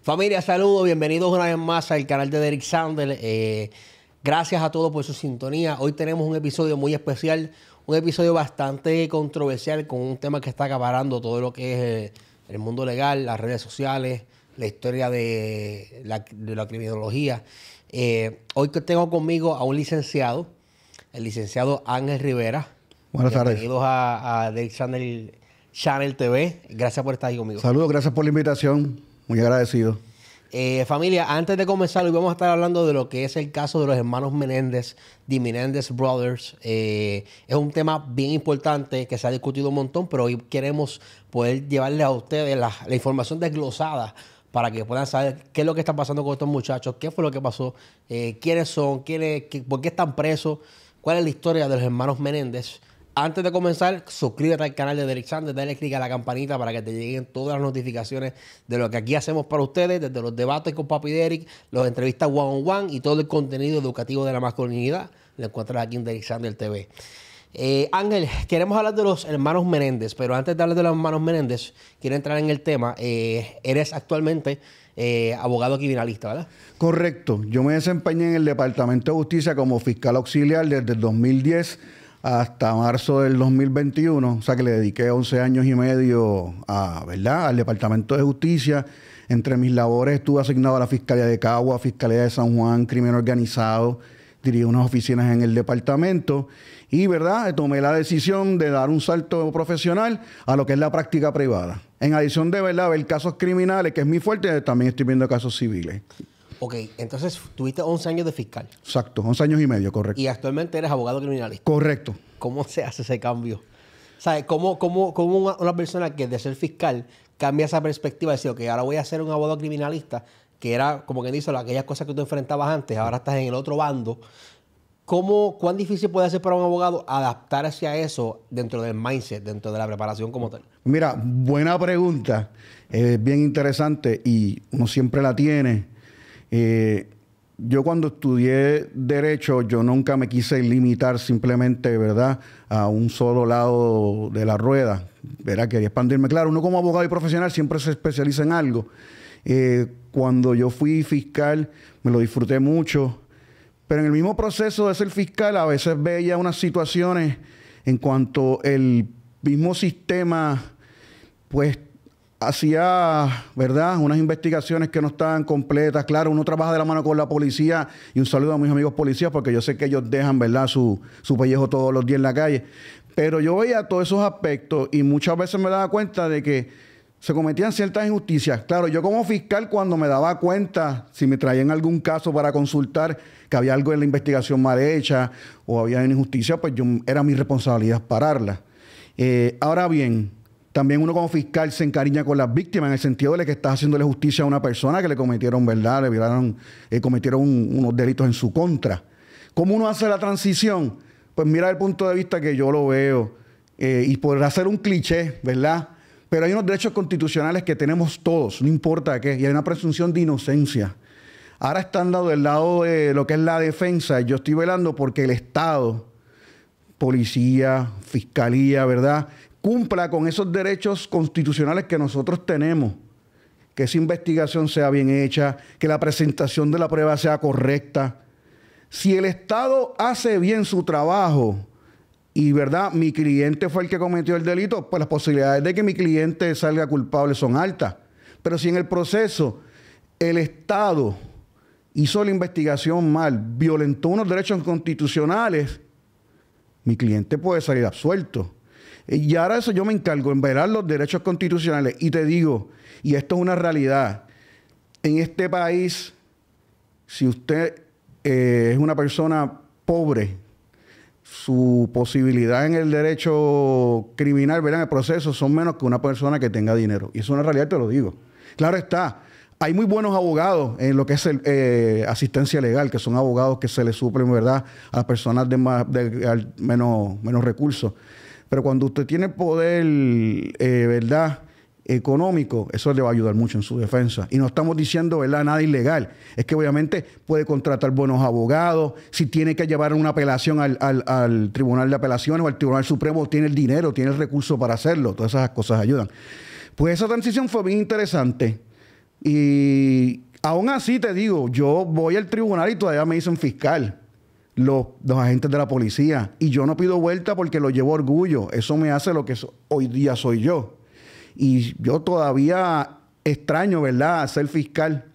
Familia, saludos, bienvenidos una vez más al canal de Derek Sandler. Gracias a todos por su sintonía. Hoy tenemos un episodio muy especial, un episodio bastante controversial con un tema que está acaparando todo lo que es el mundo legal, las redes sociales, la historia de la criminología. Hoy tengo conmigo a un licenciado, el licenciado Ángel Rivera. Buenas tardes. Bienvenidos a Derek Sandler Channel TV. Gracias por estar ahí conmigo. Saludos, gracias por la invitación. Muy agradecido. Familia, antes de comenzar, hoy vamos a estar hablando de lo que es el caso de los hermanos Menéndez, The Menendez Brothers. Es un tema bien importante que se ha discutido un montón, pero hoy queremos poder llevarles a ustedes la información desglosada para que puedan saber qué es lo que está pasando con estos muchachos, qué fue lo que pasó, quiénes son, por qué están presos, cuál es la historia de los hermanos Menéndez. Antes de comenzar, suscríbete al canal de Derek Sandler, dale click a la campanita para que te lleguen todas las notificaciones de lo que aquí hacemos para ustedes, desde los debates con Papi Derek, las entrevistas one-on-one y todo el contenido educativo de la masculinidad. Lo encuentras aquí en Derek Sandler TV. Ángel, queremos hablar de los hermanos Menéndez, pero antes de hablar de los hermanos Menéndez, quiero entrar en el tema. Eres actualmente abogado criminalista, ¿verdad? Correcto. Yo me desempeñé en el Departamento de Justicia como fiscal auxiliar desde el 2010 hasta marzo del 2021. O sea que le dediqué 11 años y medio al Departamento de Justicia. Entre mis labores estuve asignado a la Fiscalía de Cagua, Fiscalía de San Juan, Crimen Organizado. Dirigí unas oficinas en el departamento y, tomé la decisión de dar un salto profesional a lo que es la práctica privada. En adición de, ver casos criminales, que es mi fuerte, también estoy viendo casos civiles. Ok, entonces tuviste 11 años de fiscal. Exacto, 11 años y medio, correcto. Y actualmente eres abogado criminalista. Correcto. ¿Cómo se hace ese cambio? ¿Sabes? ¿Cómo una persona que de ser fiscal cambia esa perspectiva de decir, ok, ahora voy a ser un abogado criminalista, que era, como quien dice, aquellas cosas que tú enfrentabas antes, ahora estás en el otro bando? ¿Cuán difícil puede ser para un abogado adaptarse a eso dentro del mindset, dentro de la preparación como tal? Mira, buena pregunta. Es bien interesante y uno siempre la tiene. Yo cuando estudié Derecho, yo nunca me quise limitar simplemente, a un solo lado de la rueda. Quería expandirme. Claro, uno como abogado y profesional siempre se especializa en algo. Cuando yo fui fiscal, me lo disfruté mucho. Pero en el mismo proceso de ser fiscal, a veces veía unas situaciones en cuanto el mismo sistema, pues, hacía, unas investigaciones que no estaban completas. Claro, uno trabaja de la mano con la policía y un saludo a mis amigos policías porque yo sé que ellos dejan, su pellejo todos los días en la calle. Pero yo veía todos esos aspectos y muchas veces me daba cuenta de que se cometían ciertas injusticias. Claro, yo como fiscal cuando me daba cuenta, si me traían algún caso para consultar que había algo en la investigación mal hecha o había una injusticia, pues era mi responsabilidad pararla. Ahora bien, también uno como fiscal se encariña con las víctimas en el sentido de que estás haciéndole justicia a una persona que le cometieron, le violaron, cometieron unos delitos en su contra. ¿Cómo uno hace la transición? Pues mira el punto de vista que yo lo veo y podrá ser un cliché, pero hay unos derechos constitucionales que tenemos todos, no importa qué, y hay una presunción de inocencia. Ahora estando del lado de lo que es la defensa, yo estoy velando porque el Estado, policía, fiscalía, cumpla con esos derechos constitucionales que nosotros tenemos. Que esa investigación sea bien hecha, que la presentación de la prueba sea correcta. Si el Estado hace bien su trabajo y, mi cliente fue el que cometió el delito, pues las posibilidades de que mi cliente salga culpable son altas. Pero si en el proceso el Estado hizo la investigación mal, violentó unos derechos constitucionales, mi cliente puede salir absuelto. Y ahora eso yo me encargo en velar los derechos constitucionales. Y te digo, y esto es una realidad, en este país, si usted es una persona pobre, su posibilidad en el derecho criminal, en el proceso, son menos que una persona que tenga dinero. Y eso es una realidad, te lo digo. Claro está, hay muy buenos abogados en lo que es asistencia legal, que son abogados que se les suplen, a las personas de menos recursos. Pero cuando usted tiene poder, económico, eso le va a ayudar mucho en su defensa. Y no estamos diciendo, nada ilegal. Es que obviamente puede contratar buenos abogados. Si tiene que llevar una apelación al Tribunal de Apelaciones o al Tribunal Supremo, tiene el dinero, tiene el recurso para hacerlo. Todas esas cosas ayudan. Pues esa transición fue bien interesante Y aún así te digo, yo voy al tribunal y todavía me dicen fiscal los agentes de la policía. Y yo no pido vuelta porque lo llevo orgullo. Eso me hace lo que hoy día soy yo. Y yo todavía extraño, ¿verdad?, ser fiscal.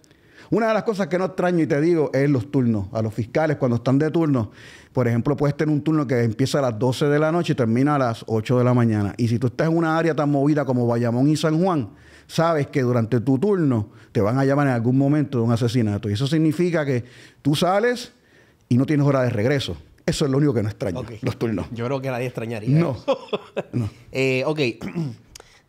Una de las cosas que no extraño y te digo es los turnos. A los fiscales cuando están de turno, por ejemplo, puedes tener un turno que empieza a las 12 de la noche y termina a las 8 de la mañana. Y si tú estás en una área tan movida como Bayamón y San Juan, sabes que durante tu turno te van a llamar en algún momento de un asesinato. Y eso significa que tú sales y no tienes hora de regreso. Eso es lo único que no extraño, los turnos. Yo creo que nadie extrañaría. No. No. Ok.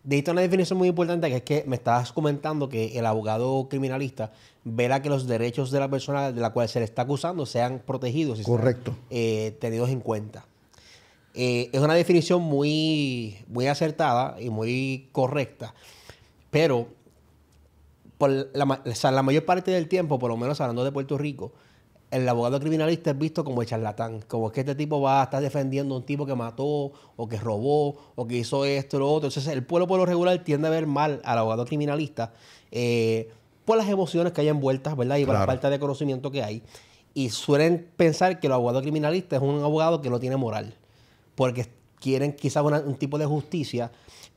Diste una definición muy importante, que es que me estabas comentando que el abogado criminalista verá que los derechos de la persona de la cual se le está acusando sean protegidos y correcto, sean tenidos en cuenta. Es una definición muy, muy acertada y muy correcta, pero por la mayor parte del tiempo, por lo menos hablando de Puerto Rico, el abogado criminalista es visto como el charlatán, como que este tipo va a estar defendiendo a un tipo que mató, o que robó, o que hizo esto o lo otro. Entonces, el pueblo por lo regular tiende a ver mal al abogado criminalista por las emociones que hay envueltas, ¿verdad? Y por la falta de conocimiento que hay. Y suelen pensar que el abogado criminalista es un abogado que no tiene moral, porque quieren quizás un tipo de justicia,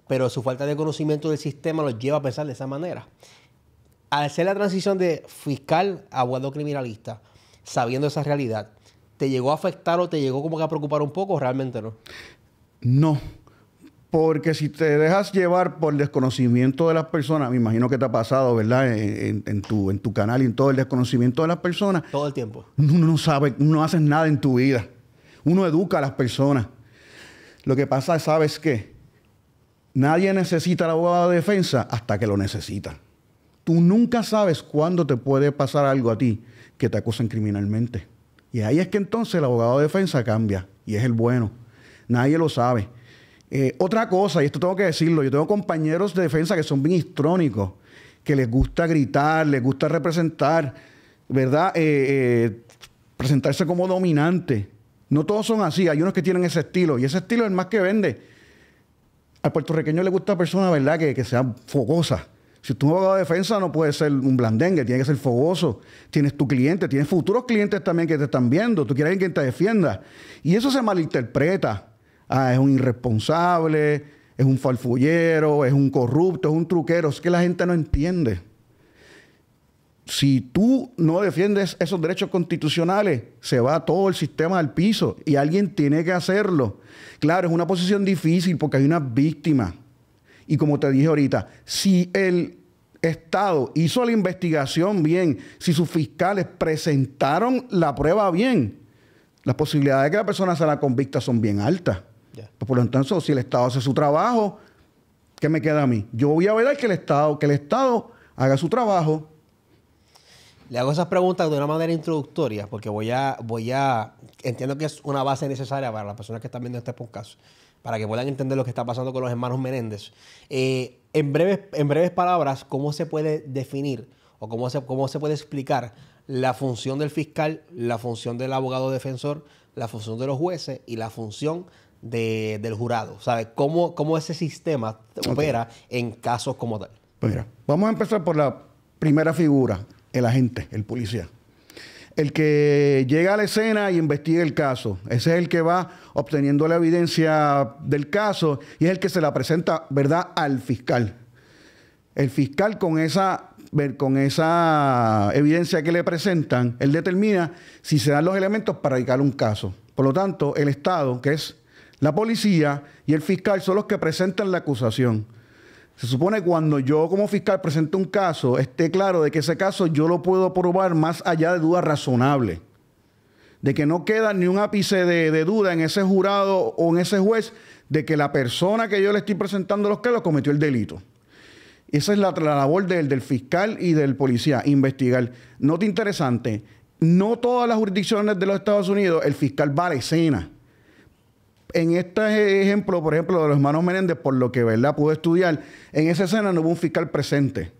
pero su falta de conocimiento del sistema los lleva a pensar de esa manera. Al hacer la transición de fiscal a abogado criminalista, sabiendo esa realidad, ¿te llegó a afectar o te llegó como que a preocupar un poco o realmente no? No, porque si te dejas llevar por el desconocimiento de las personas, me imagino que te ha pasado, ¿verdad? En tu canal y en todo el desconocimiento de las personas. Todo el tiempo. Uno no sabe, no haces nada en tu vida. Uno educa a las personas. Lo que pasa es, ¿sabes qué? Nadie necesita al abogado de defensa hasta que lo necesita. Tú nunca sabes cuándo te puede pasar algo a ti que te acusen criminalmente. Y ahí es que entonces el abogado de defensa cambia y es el bueno. Nadie lo sabe. Otra cosa, y esto tengo que decirlo, yo tengo compañeros de defensa que son bien histrónicos, que les gusta gritar, les gusta representar, ¿verdad? Presentarse como dominante. No todos son así, hay unos que tienen ese estilo y ese estilo es el más que vende. Al puertorriqueño le gusta personas, ¿verdad?, que sean fogosas. Si tú eres un abogado de defensa, no puedes ser un blandengue, tiene que ser fogoso. Tienes tu cliente, tienes futuros clientes también que te están viendo. Tú quieres alguien que te defienda. Y eso se malinterpreta. Es un irresponsable, es un farfullero, es un corrupto, es un truquero. Es que la gente no entiende. Si tú no defiendes esos derechos constitucionales, se va todo el sistema al piso. Y alguien tiene que hacerlo. Claro, es una posición difícil porque hay unas víctimas. Y como te dije ahorita, si el Estado hizo la investigación bien, si sus fiscales presentaron la prueba bien, las posibilidades de que la persona sea la convicta son bien altas. Yeah. Pues por lo tanto, si el Estado hace su trabajo, ¿qué me queda a mí? Yo voy a ver que el Estado haga su trabajo. Le hago esas preguntas de una manera introductoria, porque entiendo que es una base necesaria para las personas que están viendo este podcast, para que puedan entender lo que está pasando con los hermanos Menéndez. En breves palabras, ¿cómo se puede definir o cómo se puede explicar la función del fiscal, la función del abogado defensor, la función de los jueces y la función del jurado? ¿Sabes? ¿Cómo ese sistema opera en casos como tal? Pues mira, vamos a empezar por la primera figura, el agente, el policía. El que llega a la escena y investiga el caso. Ese es el que va obteniendo la evidencia del caso y es el que se la presenta, ¿verdad?, al fiscal. El fiscal con esa evidencia que le presentan, él determina si se dan los elementos para radicar un caso. Por lo tanto, el Estado, que es la policía, y el fiscal son los que presentan la acusación. Se supone que cuando yo como fiscal presento un caso, esté claro de que ese caso yo lo puedo probar más allá de duda razonable. De que no queda ni un ápice de duda en ese jurado o en ese juez de que la persona que yo le estoy presentando los cargos cometió el delito. Esa es la labor del fiscal y del policía, investigar. Nota interesante, no todas las jurisdicciones de los Estados Unidos el fiscal va a la escena. En este ejemplo, por ejemplo, de los hermanos Menéndez, por lo que, ¿verdad?, pude estudiar, en esa escena no hubo un fiscal presente.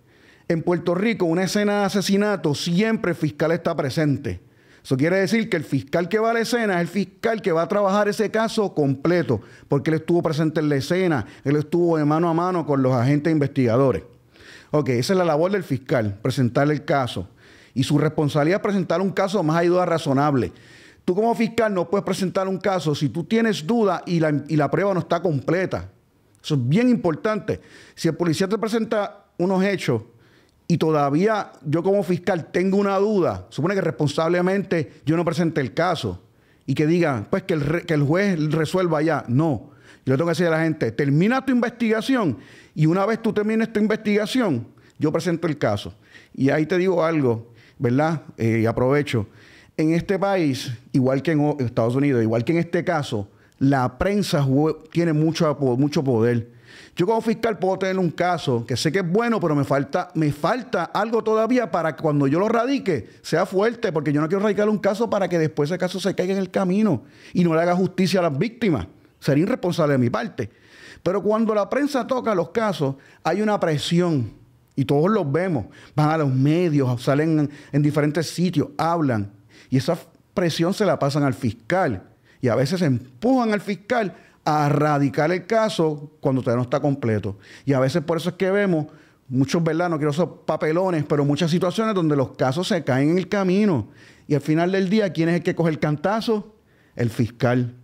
En Puerto Rico, una escena de asesinato, siempre el fiscal está presente. Eso quiere decir que el fiscal que va a la escena es el fiscal que va a trabajar ese caso completo, porque él estuvo presente en la escena, él estuvo de mano a mano con los agentes investigadores. Ok, esa es la labor del fiscal, presentar el caso. Y su responsabilidad es presentar un caso más allá de duda razonable. Tú como fiscal no puedes presentar un caso si tú tienes duda y la prueba no está completa. Eso es bien importante. Si el policía te presenta unos hechos y todavía yo como fiscal tengo una duda, supone que responsablemente yo no presente el caso y que digan, pues que el juez resuelva ya. No. Yo le tengo que decir a la gente, termina tu investigación y una vez tú termines tu investigación, yo presento el caso. Y ahí te digo algo, ¿verdad? Y aprovecho. En este país, igual que en Estados Unidos, igual que en este caso, la prensa tiene mucho poder. Yo como fiscal puedo tener un caso que sé que es bueno, pero me falta algo todavía para que cuando yo lo radique sea fuerte, porque yo no quiero radicar un caso para que después ese caso se caiga en el camino y no le haga justicia a las víctimas. Sería irresponsable de mi parte. Pero cuando la prensa toca los casos, hay una presión y todos los vemos. Van a los medios, salen en diferentes sitios, hablan. Y esa presión se la pasan al fiscal. Y a veces empujan al fiscal a radicar el caso cuando todavía no está completo. Y a veces por eso es que vemos muchos, ¿verdad? No quiero ser papelones, pero muchas situaciones donde los casos se caen en el camino. Y al final del día, ¿quién es el que coge el cantazo? El fiscal.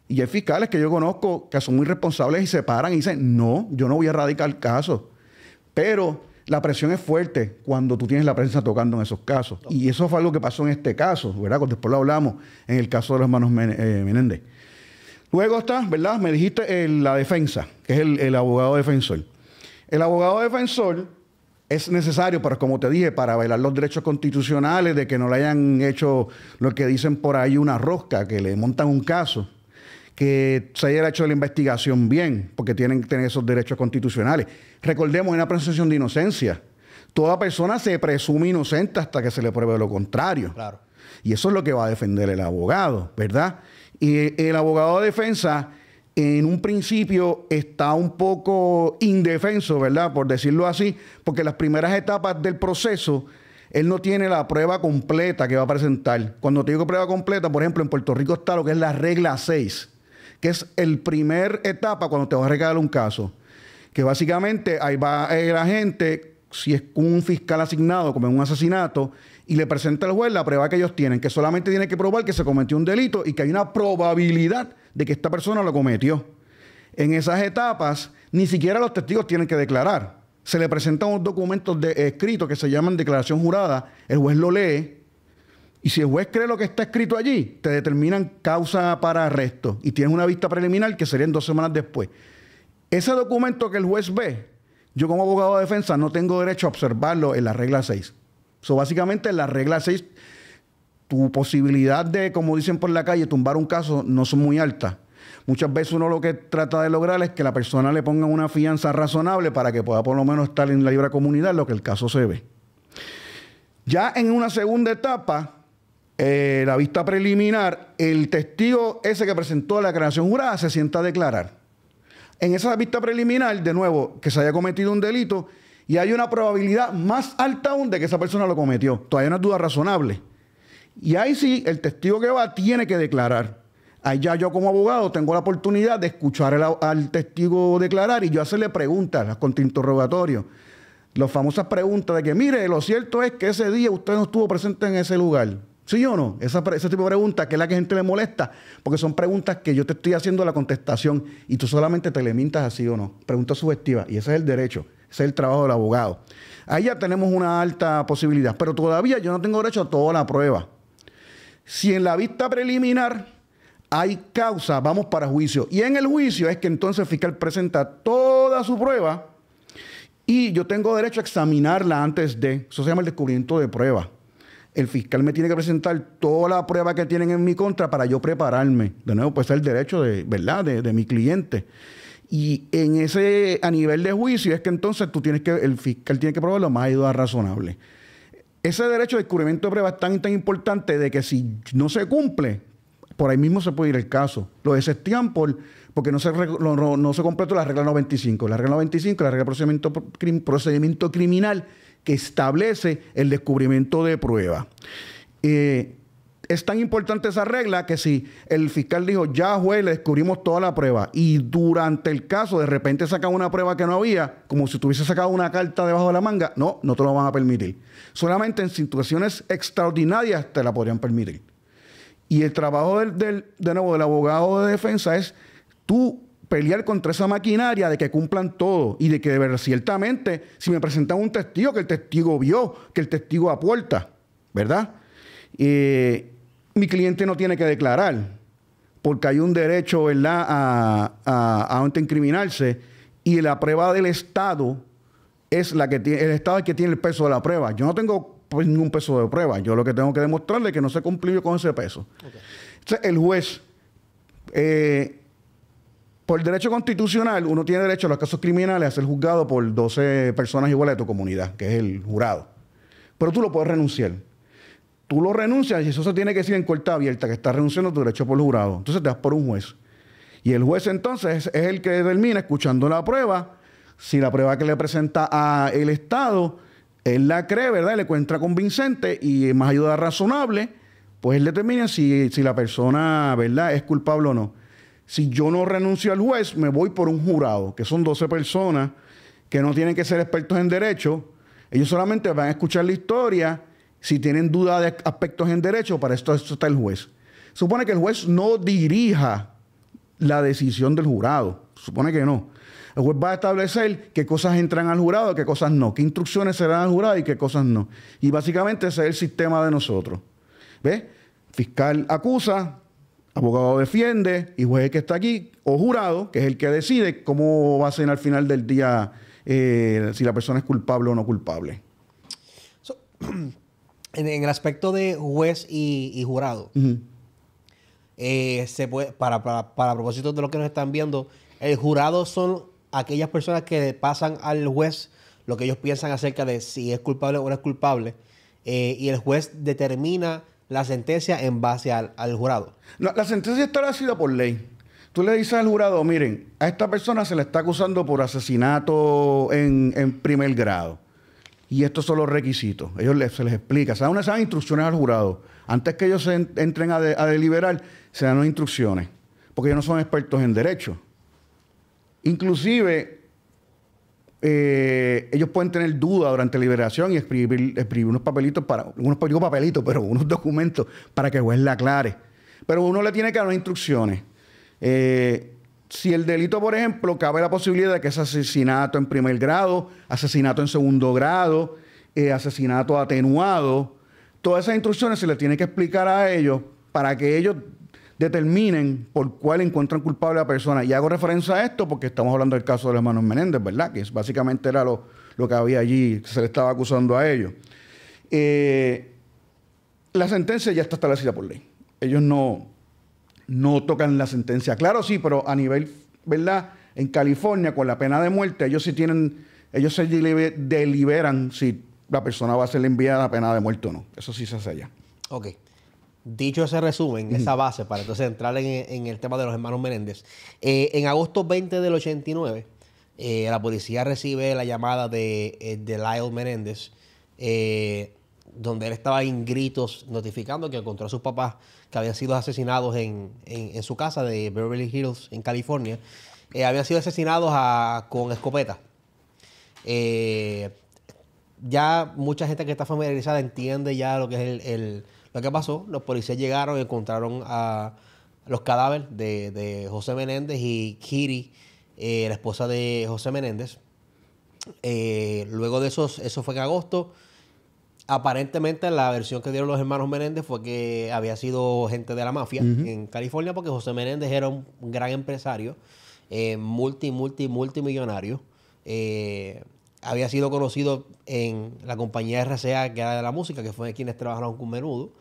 Y hay fiscales que yo conozco que son muy responsables y se paran y dicen, no, yo no voy a radicar el caso. Pero la presión es fuerte cuando tú tienes la prensa tocando en esos casos. Y eso fue algo que pasó en este caso, ¿verdad? Después lo hablamos en el caso de los hermanos Menéndez. Luego está, ¿verdad? Me dijiste la defensa, que es el abogado defensor. El abogado defensor es necesario, pero como te dije, para velar los derechos constitucionales, de que no le hayan hecho lo que dicen por ahí una rosca, que le montan un caso, que se haya hecho la investigación bien, porque tienen que tener esos derechos constitucionales. Recordemos, en una presunción de inocencia. Toda persona se presume inocente hasta que se le pruebe lo contrario. Claro. Y eso es lo que va a defender el abogado, ¿verdad? Y el abogado de defensa, en un principio, está un poco indefenso, ¿verdad? Por decirlo así, porque las primeras etapas del proceso, él no tiene la prueba completa que va a presentar. Cuando te digo prueba completa, por ejemplo, en Puerto Rico está lo que es la regla 6, que es el primer etapa cuando te va a recabar un caso. Que básicamente ahí va el agente, si es un fiscal asignado, como en un asesinato, y le presenta al juez la prueba que ellos tienen, que solamente tiene que probar que se cometió un delito y que hay una probabilidad de que esta persona lo cometió. En esas etapas, ni siquiera los testigos tienen que declarar. Se le presentan unos documentos escritos que se llaman declaración jurada, el juez lo lee, y si el juez cree lo que está escrito allí, te determinan causa para arresto y tienes una vista preliminar que serían 2 semanas después. Ese documento que el juez ve, yo como abogado de defensa no tengo derecho a observarlo en la regla 6. Básicamente en la regla 6, tu posibilidad de, como dicen por la calle, tumbar un caso no son muy altas. Muchas veces uno lo que trata de lograr es que la persona le ponga una fianza razonable para que pueda por lo menos estar en la libre comunidad, lo que el caso se ve. Ya en una segunda etapa, la vista preliminar, el testigo ese que presentó la declaración jurada se sienta a declarar. En esa vista preliminar, de nuevo, que se haya cometido un delito y hay una probabilidad más alta aún de que esa persona lo cometió. Todavía no es duda razonable. Y ahí sí, el testigo que va tiene que declarar. Ahí ya yo como abogado tengo la oportunidad de escuchar al testigo declarar y yo hacerle preguntas, las contrainterrogatorios. Las famosas preguntas de que, mire, lo cierto es que ese día usted no estuvo presente en ese lugar. ¿Sí o no? Ese tipo de preguntas que es la que a gente le molesta, porque son preguntas que yo te estoy haciendo la contestación y tú solamente te le mintas así o no. Preguntas subjetivas. Y ese es el derecho. Ese es el trabajo del abogado. Ahí ya tenemos una alta posibilidad, pero todavía yo no tengo derecho a toda la prueba. Si en la vista preliminar hay causa, vamos para juicio. Y en el juicio es que entonces el fiscal presenta toda su prueba y yo tengo derecho a examinarla antes de. Eso se llama el descubrimiento de prueba. El fiscal me tiene que presentar toda la prueba que tienen en mi contra para yo prepararme. De nuevo, pues es el derecho de, ¿verdad? de mi cliente. Y en ese, a nivel de juicio, es que entonces el fiscal tiene que probar lo más ayuda razonable. Ese derecho de descubrimiento de prueba es tan importante de que si no se cumple, por ahí mismo se puede ir el caso. Lo desestiman porque no se completó la regla 95. La regla 95 es la regla de procedimiento criminal que establece el descubrimiento de prueba. El es tan importante esa regla que si el fiscal dijo, ya juez, le descubrimos toda la prueba, y durante el caso de repente sacan una prueba que no había, como si tuviese sacado una carta debajo de la manga, no te lo van a permitir. Solamente en situaciones extraordinarias te la podrían permitir. Y el trabajo de nuevo del abogado de defensa es tú pelear contra esa maquinaria de que cumplan todo y de que de verdad, ciertamente, si me presentan un testigo, que el testigo vio, que el testigo aporta, ¿verdad? Mi cliente no tiene que declarar porque hay un derecho, ¿verdad?, a autoincriminarse, y la prueba del Estado es la que tiene, el Estado es el que tiene el peso de la prueba. Yo no tengo pues ningún peso de prueba. Yo lo que tengo que demostrarle es que no se cumplió con ese peso. Okay. Entonces, el juez, por derecho constitucional, uno tiene derecho a los casos criminales a ser juzgado por 12 personas iguales de tu comunidad, que es el jurado. Pero tú lo puedes renunciar. Tú lo renuncias y eso se tiene que decir en corte abierta, que estás renunciando a tu derecho por el jurado. Entonces te das por un juez. Y el juez entonces es el que determina, escuchando la prueba, si la prueba que le presenta a el Estado, él la cree, ¿verdad? Le encuentra convincente y más ayuda razonable, pues él determina si la persona, ¿verdad?, es culpable o no. Si yo no renuncio al juez, me voy por un jurado, que son 12 personas que no tienen que ser expertos en derecho. Ellos solamente van a escuchar la historia. Si tienen duda de aspectos en derecho, para esto está el juez. Supone que el juez no dirija la decisión del jurado. Supone que no. El juez va a establecer qué cosas entran al jurado, qué cosas no, qué instrucciones serán al jurado y qué cosas no. Y básicamente ese es el sistema de nosotros. ¿Ves? Fiscal acusa, abogado defiende, y juez que está aquí, o jurado, que es el que decide cómo va a ser al final del día si la persona es culpable o no culpable. En el aspecto de juez y jurado, se puede, para propósito de lo que nos están viendo, el jurado son aquellas personas que pasan al juez lo que ellos piensan acerca de si es culpable o no es culpable, y el juez determina la sentencia en base al jurado. La sentencia está establecida por ley. Tú le dices al jurado, miren, a esta persona se le está acusando por asesinato en primer grado. Y estos son los requisitos. Se les explica. Se dan unas instrucciones al jurado. Antes que ellos entren a deliberar, se dan unas instrucciones. Porque ellos no son expertos en derecho. Inclusive, ellos pueden tener dudas durante la deliberación y escribir unos papelitos pero unos documentos para que el juez le aclare. Pero uno le tiene que dar unas instrucciones. Si el delito, por ejemplo, cabe la posibilidad de que es asesinato en primer grado, asesinato en segundo grado, asesinato atenuado, todas esas instrucciones se les tiene que explicar a ellos para que ellos determinen por cuál encuentran culpable a la persona. Y hago referencia a esto porque estamos hablando del caso de los hermanos Menéndez, ¿verdad? Que básicamente era lo que había allí, que se le estaba acusando a ellos. La sentencia ya está establecida por ley. Ellos no tocan la sentencia. Claro, sí, pero a nivel, ¿verdad? En California, con la pena de muerte, ellos se deliberan si la persona va a ser enviada a pena de muerte o no. Eso sí se hace allá. Ok. Dicho ese resumen, esa base, para entonces entrar en el tema de los hermanos Menéndez. En agosto 20 del 89, la policía recibe la llamada de Lyle Menéndez, donde él estaba en gritos notificando que encontró a sus papás que habían sido asesinados en su casa de Beverly Hills, en California. Habían sido asesinados con escopeta. Ya mucha gente que está familiarizada entiende ya lo que es lo que pasó. Los policías llegaron y encontraron a los cadáveres de José Menéndez y Kitty, la esposa de José Menéndez. Luego de eso fue en agosto. Aparentemente la versión que dieron los hermanos Menéndez fue que había sido gente de la mafia en California, porque José Menéndez era un gran empresario, multimillonario. Había sido conocido en la compañía RCA, que era de la música, que fue quienes trabajaron con Menudo.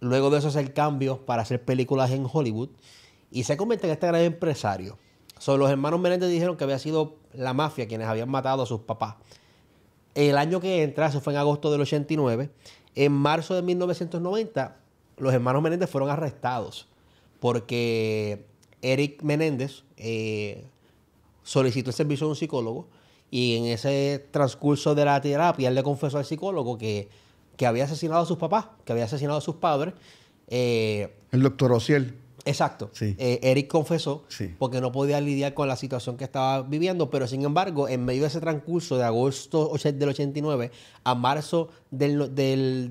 Luego de eso hacer cambios para hacer películas en Hollywood y se convierte en este gran empresario. Los hermanos Menéndez dijeron que había sido la mafia quienes habían matado a sus papás. El año que entra, eso fue en agosto del 89, en marzo de 1990, los hermanos Menéndez fueron arrestados porque Eric Menéndez solicitó el servicio de un psicólogo, y en ese transcurso de la terapia él le confesó al psicólogo que había asesinado a sus papás, que había asesinado a sus padres, El doctor Ociel. Exacto. Sí. Eric confesó Sí. porque no podía lidiar con la situación que estaba viviendo, pero sin embargo, en medio de ese transcurso de agosto del 89 a marzo del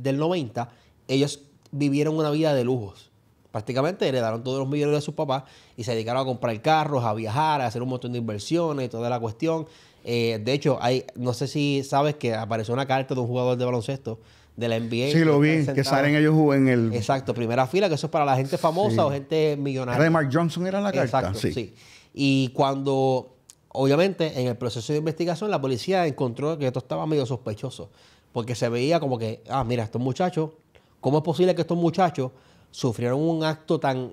90, ellos vivieron una vida de lujos. Prácticamente heredaron todos los millones de sus papás y se dedicaron a comprar carros, a viajar, a hacer un montón de inversiones y toda la cuestión. De hecho, no sé si sabes que apareció una carta de un jugador de baloncesto de la NBA. Sí, lo vi, que que salen ellos en el... Exacto, primera fila, que eso es para la gente famosa Sí. o gente millonaria. ¿Era de Mark Johnson era la carta? Exacto, sí. Y cuando, obviamente, en el proceso de investigación, la policía encontró que esto estaba medio sospechoso. Porque se veía como que, mira, estos muchachos, ¿cómo es posible que estos muchachos sufrieron un acto tan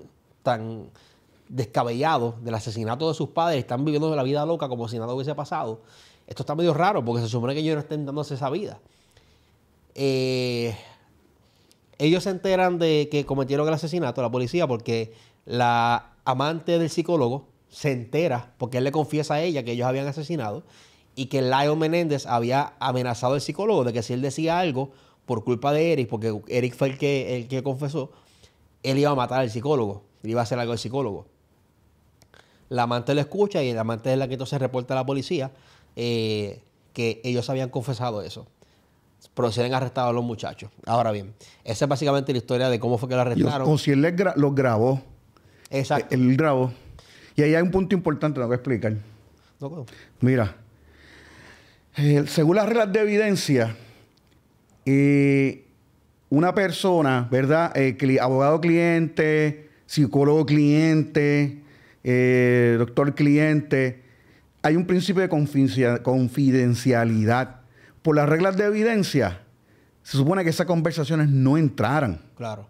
descabellado del asesinato de sus padres y están viviendo la vida loca como si nada hubiese pasado? Esto está medio raro porque se supone que ellos no estén dándose esa vida. Ellos se enteran de que cometieron el asesinato, la policía, porque la amante del psicólogo se entera, porque él le confiesa a ella que ellos habían asesinado, y que Lyle Menéndez había amenazado al psicólogo de que si él decía algo por culpa de Eric, porque Eric fue el que confesó, él iba a matar al psicólogo, él iba a hacer algo al psicólogo. La amante lo escucha y la amante es la que entonces reporta a la policía que ellos habían confesado eso. Proceden a arrestar a los muchachos. Ahora bien, esa es básicamente la historia de cómo fue que lo arrestaron. O si él los grabó. Exacto. Él grabó. Y ahí hay un punto importante, lo voy a explicar. No. Mira, según las reglas de evidencia, una persona, ¿verdad? Abogado cliente, psicólogo cliente, doctor cliente, hay un principio de confidencialidad. Por las reglas de evidencia, se supone que esas conversaciones no entraran. Claro.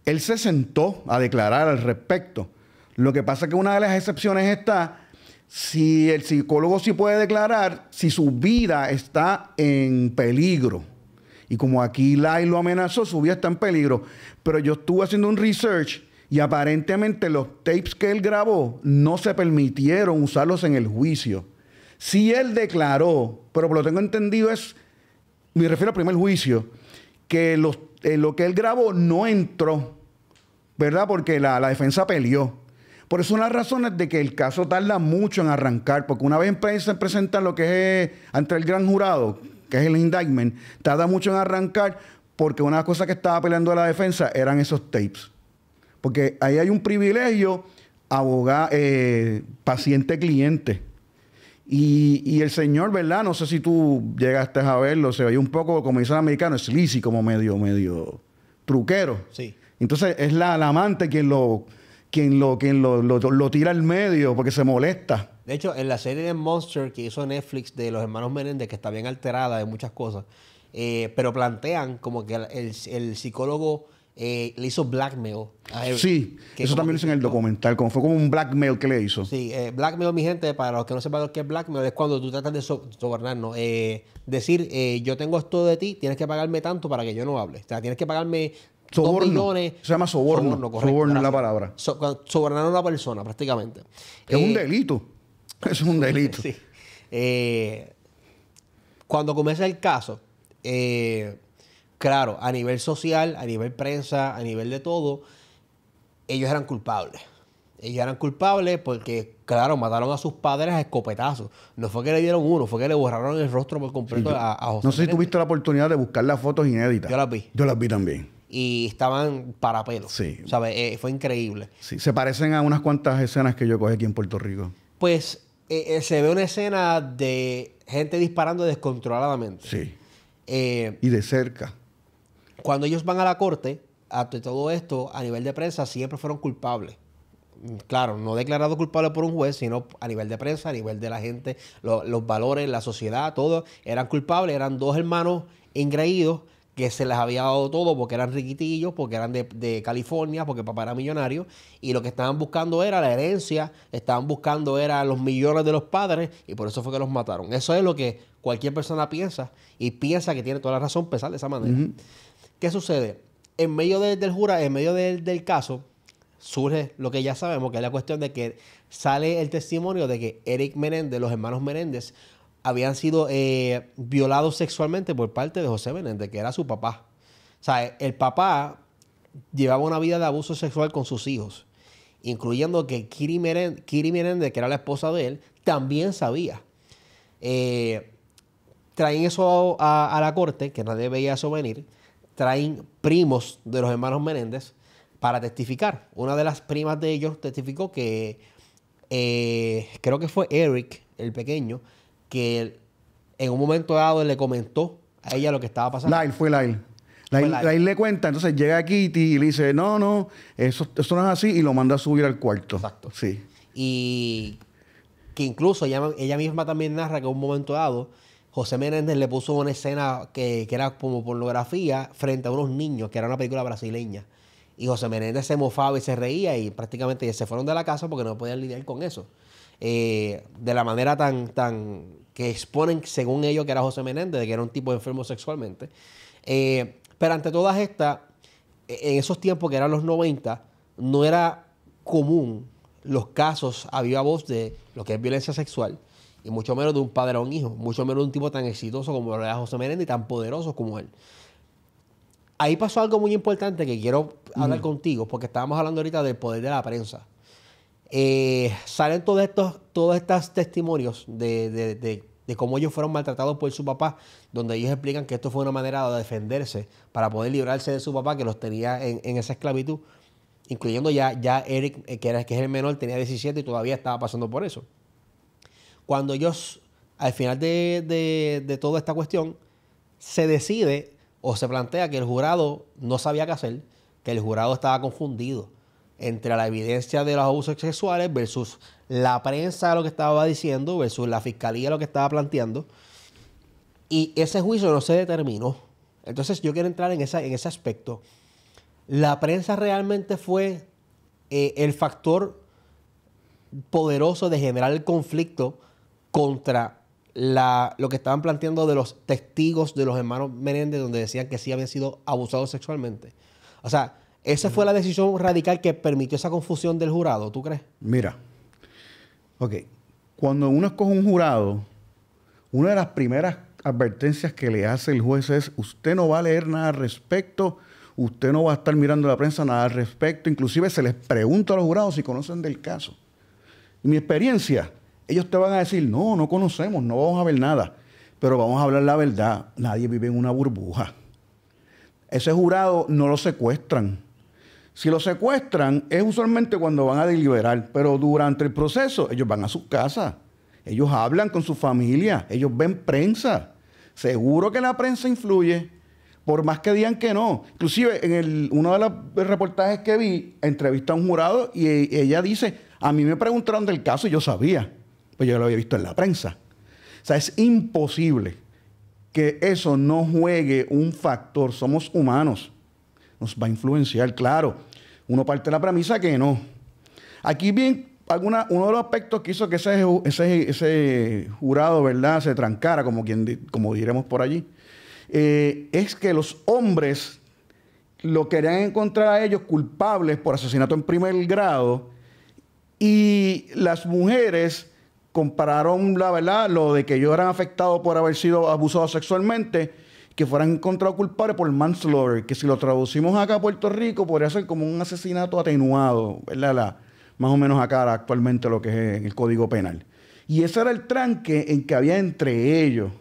Él se sentó a declarar al respecto. Lo que pasa es que una de las excepciones está si el psicólogo sí puede declarar si su vida está en peligro. Y como aquí Lyle lo amenazó, su vida está en peligro. Pero yo estuve haciendo un research y aparentemente los tapes que él grabó no se permitieron usarlos en el juicio. Si él declaró, pero por lo que tengo entendido me refiero al primer juicio, que lo que él grabó no entró, ¿verdad? Porque la defensa peleó. Por eso son las razones de que el caso tarda mucho en arrancar, porque una vez se presenta lo que es ante el gran jurado, que es el indictment, tarda mucho en arrancar, porque una cosa que estaba peleando la defensa eran esos tapes. Porque ahí hay un privilegio paciente-cliente. Y el señor, ¿verdad? No sé si tú llegaste a verlo, se veía un poco, como dice el americano, sleazy, como medio truquero. Sí. Entonces es la amante quien lo tira al medio porque se molesta. De hecho, en la serie de Monster que hizo Netflix de los hermanos Menéndez, que está bien alterada de muchas cosas, pero plantean como que el psicólogo le hizo blackmail a Eric. Sí, eso también lo hizo en el documental, como fue como un blackmail que le hizo. Sí, blackmail, mi gente, para los que no sepan lo que es blackmail, es cuando tú tratas de sobornarnos. Decir, yo tengo esto de ti, tienes que pagarme tanto para que yo no hable. O sea, tienes que pagarme Soborno. 2 millones. Se llama soborno. Soborno es la palabra. Sobornar a una persona, prácticamente. Es un delito. Es un delito. Sí. Cuando comienza el caso, claro, a nivel social, a nivel prensa, a nivel de todo, ellos eran culpables. Ellos eran culpables porque, claro, mataron a sus padres a escopetazos. No fue que le dieron uno, fue que le borraron el rostro por completo Sí, a José no sé si Menéndez. tuviste la oportunidad de buscar las fotos inéditas. Yo las vi. Yo las vi también. Y estaban para pelo. Sí. ¿Sabes? Fue increíble. Sí, se parecen a unas cuantas escenas que yo cogí aquí en Puerto Rico. Pues se ve una escena de gente disparando descontroladamente. Sí. Eh, Y de cerca. Cuando ellos van a la corte, ante todo esto, a nivel de prensa, siempre fueron culpables. Claro, no declarado culpable por un juez, sino a nivel de prensa, a nivel de la gente, los valores, la sociedad, todo, eran culpables. Eran 2 hermanos engreídos que se les había dado todo porque eran riquitillos, porque eran de California, porque papá era millonario, y lo que estaban buscando era la herencia, estaban buscando era los millones de los padres, y por eso fue que los mataron. Eso es lo que cualquier persona piensa, y piensa que tiene toda la razón pensar de esa manera. Ujú. ¿Qué sucede? En medio del caso, surge lo que ya sabemos, que es la cuestión de que sale el testimonio de que Eric Menéndez, los hermanos Menéndez, habían sido violados sexualmente por parte de José Menéndez, que era su papá. O sea, el papá llevaba una vida de abuso sexual con sus hijos, incluyendo que Kiri Menéndez, que era la esposa de él, también sabía. Traen eso a la corte, que nadie veía eso venir. Traen primos de los hermanos Menéndez para testificar. Una de las primas de ellos testificó que creo que fue Eric, el pequeño, que en un momento dado le comentó a ella lo que estaba pasando. Lyle le cuenta, entonces llega Kitty y le dice, no, eso no es así, y lo manda a subir al cuarto. Exacto. Sí. Y que incluso ella misma también narra que en un momento dado José Menéndez le puso una escena que era como pornografía frente a unos niños, que era una película brasileña. Y José Menéndez se mofaba y se reía y prácticamente se fueron de la casa porque no podían lidiar con eso. De la manera tan que exponen, según ellos, que era José Menéndez, de que era un tipo enfermo sexualmente. Pero ante todas estas, en esos tiempos que eran los 90, no era común los casos a viva voz de lo que es violencia sexual, y mucho menos de un padre a un hijo, mucho menos de un tipo tan exitoso como era José Menéndez y tan poderoso como él. Ahí pasó algo muy importante que quiero hablar contigo, porque estábamos hablando ahorita del poder de la prensa. Salen todos estos testimonios de cómo ellos fueron maltratados por su papá, donde ellos explican que esto fue una manera de defenderse para poder librarse de su papá, que los tenía en esa esclavitud, incluyendo ya Eric, que es el menor, tenía 17 y todavía estaba pasando por eso. Cuando ellos, al final de toda esta cuestión, se decide o se plantea que el jurado no sabía qué hacer, que el jurado estaba confundido entre la evidencia de los abusos sexuales versus la prensa lo que estaba diciendo versus la fiscalía lo que estaba planteando. Y ese juicio no se determinó. Entonces yo quiero entrar en ese aspecto. ¿La prensa realmente fue el factor poderoso de generar el conflicto contra lo que estaban planteando de los testigos de los hermanos Menéndez, donde decían que sí habían sido abusados sexualmente? O sea, ¿esa fue la decisión radical que permitió esa confusión del jurado, tú crees? Mira, cuando uno escoge un jurado, una de las primeras advertencias que le hace el juez es: usted no va a leer nada al respecto, usted no va a estar mirando la prensa nada al respecto. Inclusive se les pregunta a los jurados si conocen del caso. En mi experiencia, ellos te van a decir: no conocemos, no vamos a ver nada, pero vamos a hablar la verdad. Nadie vive en una burbuja. Ese jurado no lo secuestran. Si lo secuestran, es usualmente cuando van a deliberar, pero durante el proceso ellos van a sus casas, ellos hablan con su familia, ellos ven prensa. Seguro que la prensa influye, por más que digan que no. Inclusive, en uno de los reportajes que vi, entrevista a un jurado y ella dice: a mí me preguntaron del caso y yo sabía, pues yo lo había visto en la prensa. O sea, es imposible que eso no juegue un factor. Somos humanos. Nos va a influenciar, claro. Uno parte de la premisa que no. Aquí bien, uno de los aspectos que hizo que ese jurado, ¿verdad?, se trancara, como diremos por allí, es que los hombres lo querían encontrar a ellos culpables por asesinato en primer grado, y las mujeres compararon, la verdad, lo de que ellos eran afectados por haber sido abusados sexualmente, que fueran encontrados culpables por manslaughter, que si lo traducimos acá a Puerto Rico podría ser como un asesinato atenuado, ¿verdad? Más o menos acá actualmente lo que es en el Código Penal. Y ese era el tranque en que había entre ellos.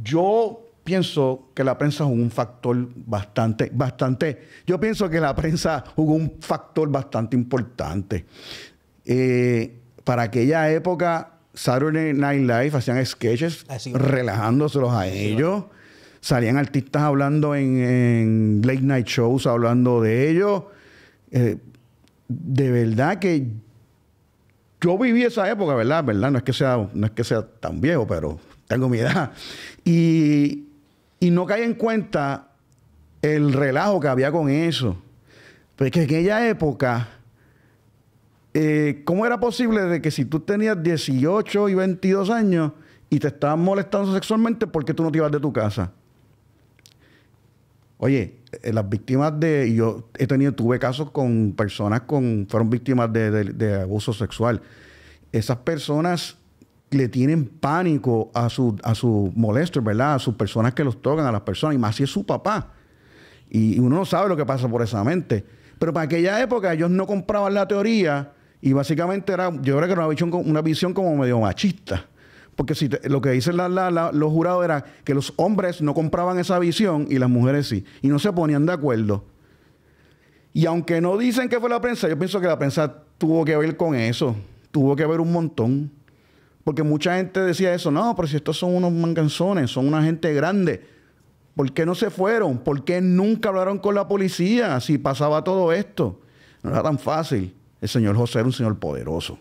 Yo pienso que la prensa jugó un factor bastante. Yo pienso que la prensa jugó un factor bastante importante. Para aquella época, Saturday Night Live hacían sketches relajándoselos a ellos. Salían artistas hablando en late night shows, hablando de ellos. De verdad que yo viví esa época, ¿verdad? No es que sea tan viejo, pero tengo mi edad. Y no caí en cuenta el relajo que había con eso. Porque en aquella época, ¿cómo era posible de que si tú tenías 18 y 22 años y te estaban molestando sexualmente, ¿por qué tú no te ibas de tu casa? Oye, las víctimas tuve casos con personas fueron víctimas de abuso sexual. Esas personas le tienen pánico a su molester, ¿verdad? A sus personas que los tocan, a las personas, y más si es su papá. Y uno no sabe lo que pasa por esa mente. Pero para aquella época ellos no compraban la teoría y básicamente yo creo que era una visión como medio machista. Porque lo que dicen los jurados era que los hombres no compraban esa visión y las mujeres sí. Y no se ponían de acuerdo. Y aunque no dicen que fue la prensa, yo pienso que la prensa tuvo que ver con eso. Tuvo que ver un montón. Porque mucha gente decía eso. No, pero si estos son unos manganzones, son una gente grande. ¿Por qué no se fueron? ¿Por qué nunca hablaron con la policía si pasaba todo esto? No era tan fácil. El señor José era un señor poderoso.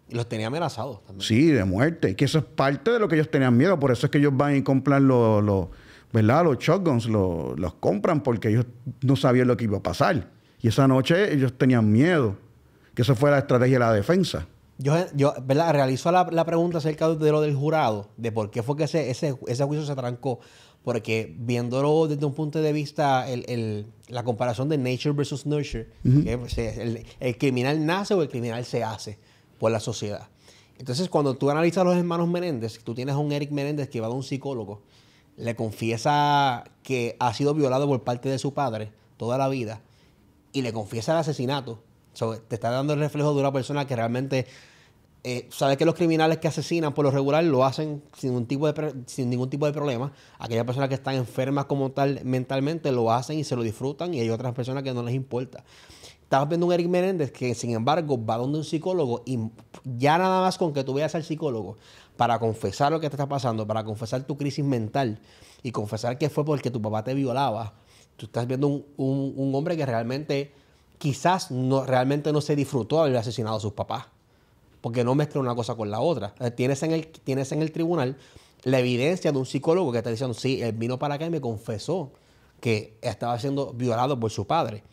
Y los tenía amenazados también. Sí, de muerte. Que eso es parte de lo que ellos tenían miedo. Por eso es que ellos van y compran ¿verdad? Los shotguns. Los compran porque ellos no sabían lo que iba a pasar. Y esa noche ellos tenían miedo. Que esa fue la estrategia de la defensa. Yo ¿verdad? Realizo la pregunta acerca de lo del jurado. De por qué fue que ese juicio se trancó. Porque viéndolo desde un punto de vista, la comparación de nature versus nurture. Que el criminal nace o el criminal se hace por la sociedad. Entonces, cuando tú analizas a los hermanos Menéndez, tú tienes a un Eric Menéndez que va a un psicólogo, le confiesa que ha sido violado por parte de su padre toda la vida y le confiesa el asesinato. Te está dando el reflejo de una persona que realmente sabe que los criminales que asesinan por lo regular lo hacen sin ningún tipo de problema. Aquellas personas que están enfermas como tal mentalmente lo hacen y se lo disfrutan, y hay otras personas que no les importa. Estabas viendo un Eric Menéndez que, sin embargo, va donde un psicólogo y ya nada más con que tú vayas al psicólogo para confesar lo que te está pasando, para confesar tu crisis mental y confesar que fue porque tu papá te violaba, tú estás viendo un hombre que realmente quizás realmente no se disfrutó haber asesinado a sus papás, porque no mezcla una cosa con la otra. Tienes en el tribunal la evidencia de un psicólogo que está diciendo, sí, él vino para acá y me confesó que estaba siendo violado por su padre.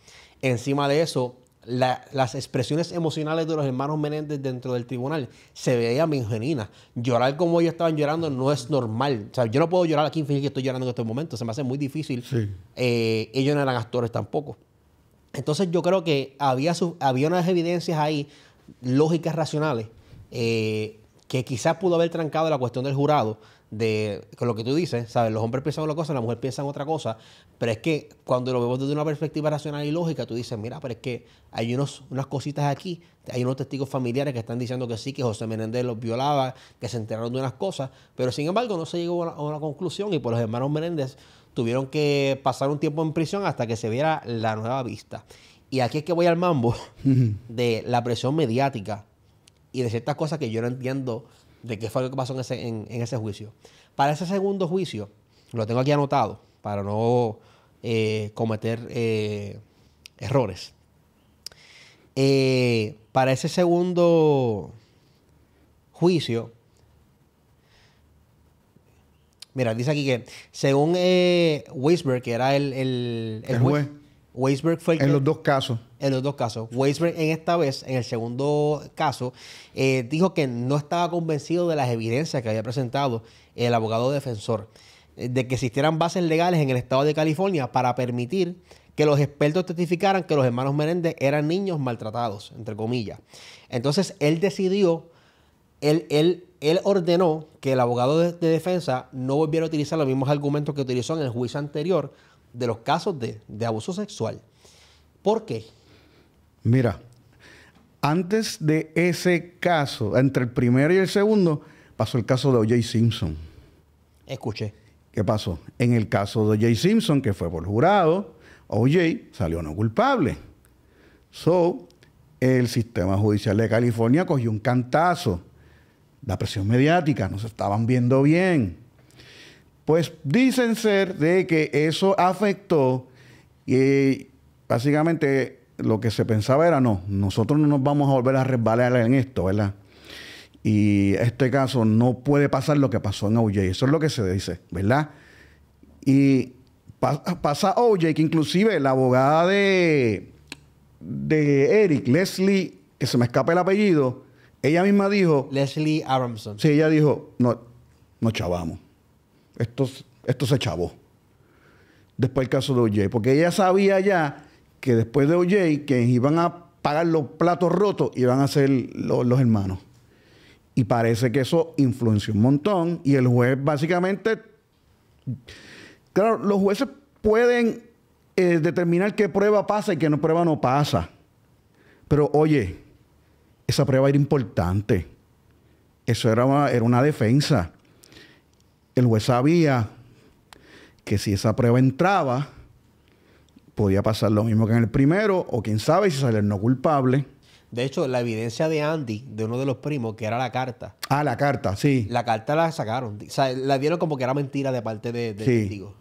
Encima de eso, las expresiones emocionales de los hermanos Menéndez dentro del tribunal se veían bien genuinas. Llorar como ellos estaban llorando no es normal. O sea, yo no puedo llorar aquí y fingir que estoy llorando en estos momentos. Se me hace muy difícil. Sí. Ellos no eran actores tampoco. Entonces yo creo que había unas evidencias ahí, lógicas, racionales, que quizás pudo haber trancado la cuestión del jurado, con lo que tú dices, ¿sabes? Los hombres piensan una cosa, la mujer piensa en otra cosa, pero es que cuando lo vemos desde una perspectiva racional y lógica, tú dices, mira, pero es que hay unas cositas aquí, hay unos testigos familiares que están diciendo que sí, que José Menéndez los violaba, que se enteraron de unas cosas, pero sin embargo no se llegó a una conclusión y por los hermanos Menéndez tuvieron que pasar un tiempo en prisión hasta que se viera la nueva vista. Y aquí es que voy al mambo de la presión mediática y de ciertas cosas que yo no entiendo de qué fue lo que pasó en ese juicio. Para ese segundo juicio, lo tengo aquí anotado para no cometer errores. Para ese segundo juicio, mira, dice aquí que según Weisberg, que era el juez, Weisberg fue en los dos casos. En los dos casos. Weisberg, en el segundo caso, dijo que no estaba convencido de las evidencias que había presentado el abogado defensor, de que existieran bases legales en el estado de California para permitir que los expertos testificaran que los hermanos Menéndez eran niños maltratados, entre comillas. Entonces, él decidió, él ordenó que el abogado de defensa no volviera a utilizar los mismos argumentos que utilizó en el juicio anterior de los casos de abuso sexual. ¿Por qué? Mira, antes de ese caso, entre el primero y el segundo, pasó el caso de O.J. Simpson. Escuché. ¿Qué pasó? En el caso de O.J. Simpson, que fue por jurado, O.J. salió no culpable. El sistema judicial de California cogió un cantazo. La presión mediática, no se estaban viendo bien. Pues dicen ser de que eso afectó y básicamente lo que se pensaba era, no, nosotros no nos vamos a volver a resbalar en esto, ¿verdad? Y este caso no puede pasar lo que pasó en O.J. Eso es lo que se dice, ¿verdad? Y pasa O.J. que inclusive la abogada de Eric, Leslie, que se me escapa el apellido, ella misma dijo... Leslie Aronson. Sí, ella dijo, no chavamos. Esto se chavó. Después el caso de O.J. Porque ella sabía ya que después de O.J. que iban a pagar los platos rotos iban a ser los hermanos. Y parece que eso influenció un montón. Y el juez básicamente... Claro, los jueces pueden determinar qué prueba pasa y qué prueba no pasa. Pero oye, esa prueba era importante. Eso era una defensa. El juez sabía que si esa prueba entraba, podía pasar lo mismo que en el primero, o quién sabe si salir no culpable. De hecho, la evidencia de Andy, de uno de los primos, que era la carta. Ah, la carta, sí. La carta la sacaron. O sea, la dieron como que era mentira de parte del testigo.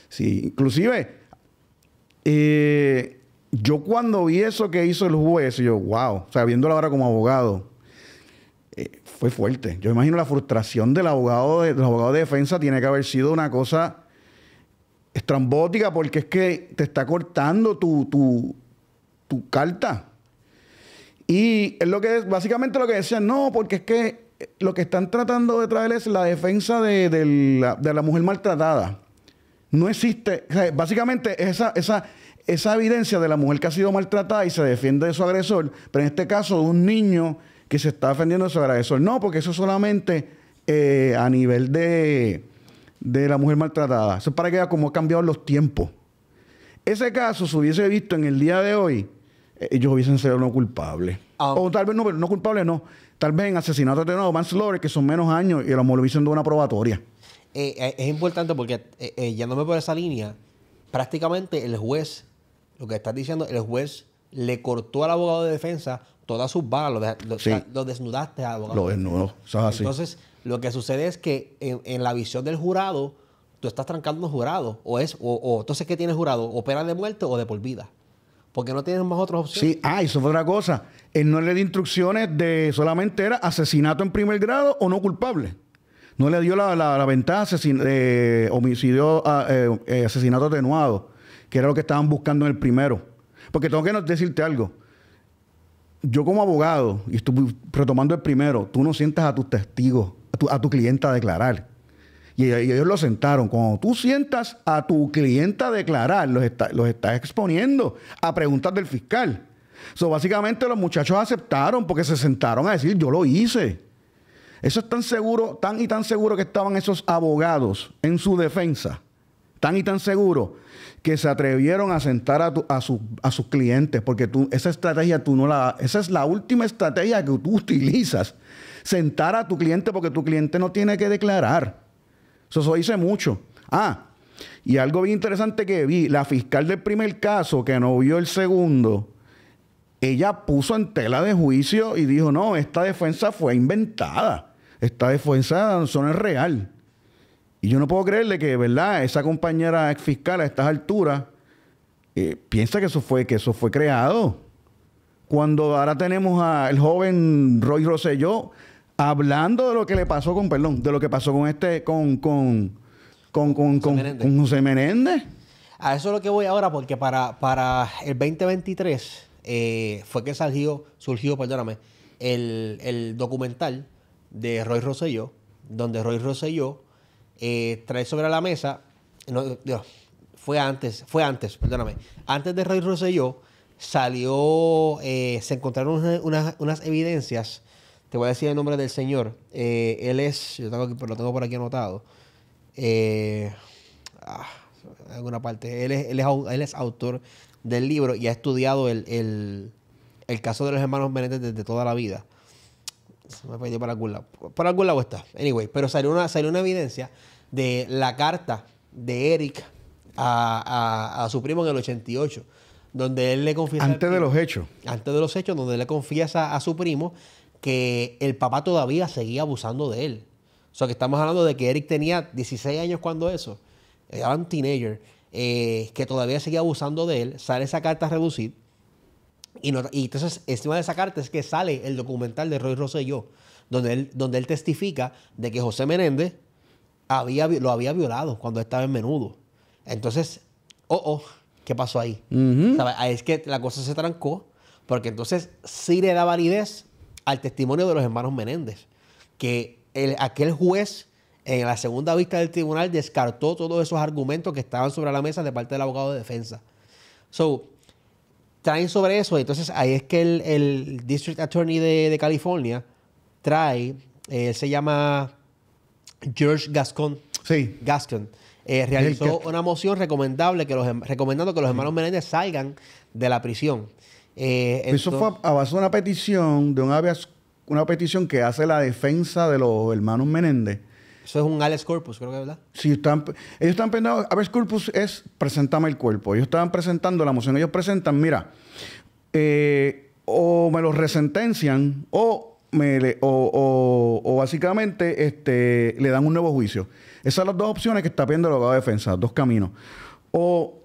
Sí, inclusive, yo cuando vi eso que hizo el juez, yo, wow, o sea, viéndolo ahora como abogado, fue fuerte. Yo imagino la frustración del abogado de defensa tiene que haber sido una cosa estrambótica, porque es que te está cortando tu carta. Y es básicamente lo que decían, no, porque es que lo que están tratando de traer es la defensa de la mujer maltratada. No existe, o sea, básicamente esa evidencia de la mujer que ha sido maltratada y se defiende de su agresor, pero en este caso de un niño que se está defendiendo de su agresor. No, porque eso solamente a nivel de la mujer maltratada. Eso es para que vea cómo han cambiado los tiempos. Ese caso se hubiese visto en el día de hoy, ellos hubiesen sido no culpables. O tal vez no culpables, no. Tal vez en asesinato atenuado, manslaughter, que son menos años, y a lo mejor lo hubiesen dado una probatoria. Es importante porque, yéndome por esa línea, prácticamente el juez, lo que estás diciendo, el juez le cortó al abogado de defensa todas sus balas, lo desnudaste al abogado. Lo desnudó, eso es así. Entonces, lo que sucede es que en la visión del jurado, tú estás trancando un jurado. O entonces, ¿qué tiene el jurado? ¿O pena de muerte o de por vida? Porque no tienen más otras opciones. Sí, eso fue otra cosa. Él no le dio instrucciones de solamente era asesinato en primer grado o no culpable. No le dio la ventaja homicidio, asesinato atenuado, que era lo que estaban buscando en el primero. Porque tengo que decirte algo. Yo como abogado, y estoy retomando el primero, tú no sientas a tus testigos, a tu cliente a declarar. Y ellos lo sentaron. Cuando tú sientas a tu cliente a declarar, los estás exponiendo a preguntas del fiscal. Básicamente los muchachos aceptaron porque se sentaron a decir, yo lo hice. Eso es tan seguro, tan y tan seguro que estaban esos abogados en su defensa. Tan y tan seguro que se atrevieron a sentar a sus clientes. Porque esa estrategia esa es la última estrategia que tú utilizas. Sentar a tu cliente porque tu cliente no tiene que declarar. Eso dice mucho. Y algo bien interesante que vi, la fiscal del primer caso, que no vio el segundo, ella puso en tela de juicio y dijo, no, esta defensa fue inventada. Esta defensa no es real. Y yo no puedo creerle que, ¿verdad?, esa compañera ex fiscal a estas alturas piensa que eso fue creado. Cuando ahora tenemos al joven Roy Rosselló hablando de lo que le pasó de lo que pasó con José Menéndez. A eso es lo que voy ahora, porque para el 2023 fue que surgió, el documental de Roy Rosselló, donde Roy Rosselló trae sobre la mesa, antes de Roy Rosselló salió, se encontraron unas evidencias. Te voy a decir el nombre del señor. Él es, lo tengo por aquí anotado. En alguna parte. Él es autor del libro y ha estudiado el caso de los hermanos Menéndez desde toda la vida. Se me perdió por algún lado. Por algún lado está. Anyway, pero salió una evidencia de la carta de Eric a su primo en el 88, donde él le confiesa... Antes de los hechos, donde él le confiesa a su primo que el papá todavía seguía abusando de él. O sea, que estamos hablando de que Eric tenía 16 años cuando eso. Era un teenager. Que todavía seguía abusando de él. Sale esa carta a reducir. Y entonces, encima de esa carta es que sale el documental de Roy Rosselló, donde él testifica de que José Menéndez lo había violado cuando estaba en Menudo. Entonces, ¿qué pasó ahí? ¿Sabes? Ahí es que la cosa se trancó, porque entonces sí le da validez al testimonio de los hermanos Menéndez, que aquel juez en la segunda vista del tribunal descartó todos esos argumentos que estaban sobre la mesa de parte del abogado de defensa. Traen sobre eso, entonces ahí es que el District Attorney de California trae, se llama George Gascon. Sí. Gascon, realizó una moción recomendando que los hermanos Menéndez salgan de la prisión. Eso fue a base de una petición, una petición que hace la defensa de los hermanos Menéndez. Eso es un habeas corpus, creo que es verdad. Sí, ellos están pensando, habeas corpus es preséntame el cuerpo. Ellos estaban presentando la moción. Ellos presentan, mira, o me los resentencian o básicamente le dan un nuevo juicio. Esas son las dos opciones que está pidiendo el abogado de defensa, dos caminos. O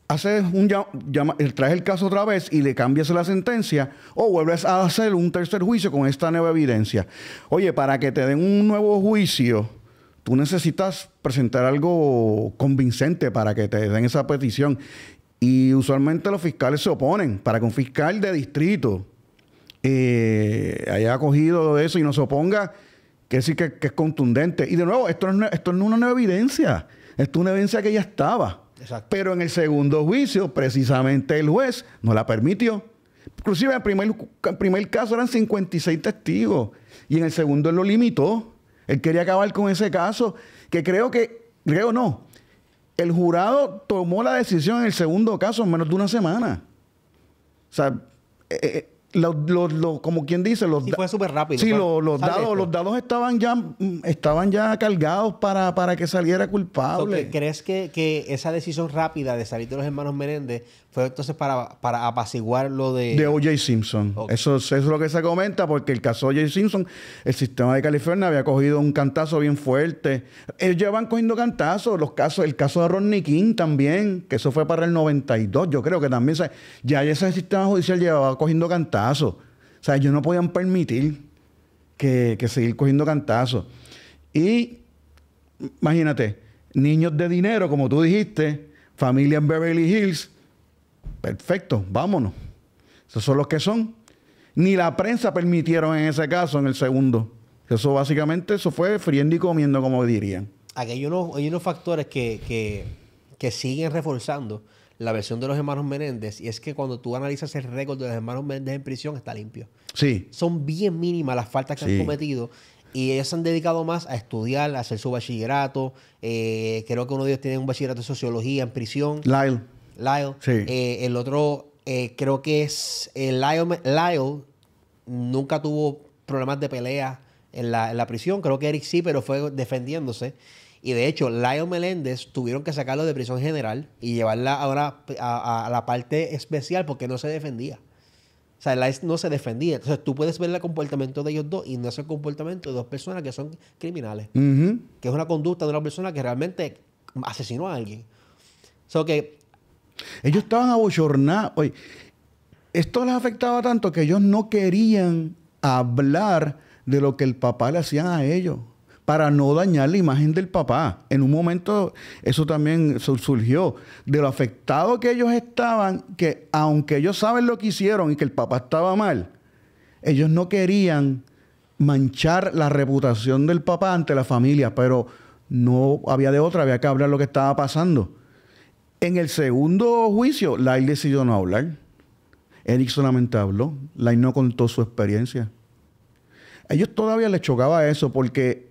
traes el caso otra vez y le cambias la sentencia, o vuelves a hacer un tercer juicio con esta nueva evidencia. Oye, para que te den un nuevo juicio, tú necesitas presentar algo convincente para que te den esa petición. Y usualmente los fiscales se oponen. Para que un fiscal de distrito haya cogido eso y no se oponga, que sí que es contundente. Y de nuevo, esto no es una nueva evidencia. Esto es una evidencia que ya estaba. Exacto. Pero en el segundo juicio, precisamente el juez no la permitió. Inclusive en el primer caso eran 56 testigos. Y en el segundo él lo limitó. Él quería acabar con ese caso. Creo no. El jurado tomó la decisión en el segundo caso en menos de una semana. O sea, como quien dice, sí, fue súper rápido. Sí, los dados estaban ya cargados para que saliera culpable. ¿Crees que esa decisión rápida de salir de los hermanos Menéndez fue entonces para apaciguar lo de O.J. Simpson? Okay. Eso es lo que se comenta, porque el caso de O.J. Simpson, el sistema de California había cogido un cantazo bien fuerte. Ellos llevan cogiendo cantazos. El caso de Rodney King también, que eso fue para el 92. Yo creo que también ya ese sistema judicial llevaba cogiendo cantazos. O sea, ellos no podían permitir que seguir cogiendo cantazos. Y imagínate, niños de dinero, como tú dijiste, familia en Beverly Hills. Perfecto, vámonos. Esos son los que son. Ni la prensa permitieron en ese caso, en el segundo. Eso fue friendo y comiendo, como dirían. Aquí hay unos factores que siguen reforzando la versión de los hermanos Menéndez, y es que cuando tú analizas el récord de los hermanos Menéndez en prisión, está limpio. Sí. Son bien mínimas las faltas que han cometido, y ellos se han dedicado más a estudiar, a hacer su bachillerato. Creo que uno de ellos tiene un bachillerato de sociología en prisión. Lyle. Sí. El otro, creo que es Lyle, nunca tuvo problemas de pelea en la prisión. Creo que Eric sí, pero fue defendiéndose. Y de hecho, Lyle Meléndez tuvieron que sacarlo de prisión general y llevarla ahora a la parte especial porque no se defendía. O sea, Lyle no se defendía. Entonces, tú puedes ver el comportamiento de ellos dos y no es el comportamiento de dos personas que son criminales. Uh-huh. Que es una conducta de una persona que realmente asesinó a alguien. Ellos estaban abochornados. Oye, esto les afectaba tanto que ellos no querían hablar de lo que el papá le hacían a ellos, para no dañar la imagen del papá. En un momento eso también surgió. De lo afectado que ellos estaban, que aunque ellos saben lo que hicieron y que el papá estaba mal, ellos no querían manchar la reputación del papá ante la familia, pero no había de otra, había que hablar lo que estaba pasando. En el segundo juicio, Lyle decidió no hablar. Eric solamente habló. Lyle no contó su experiencia. A ellos todavía les chocaba eso porque,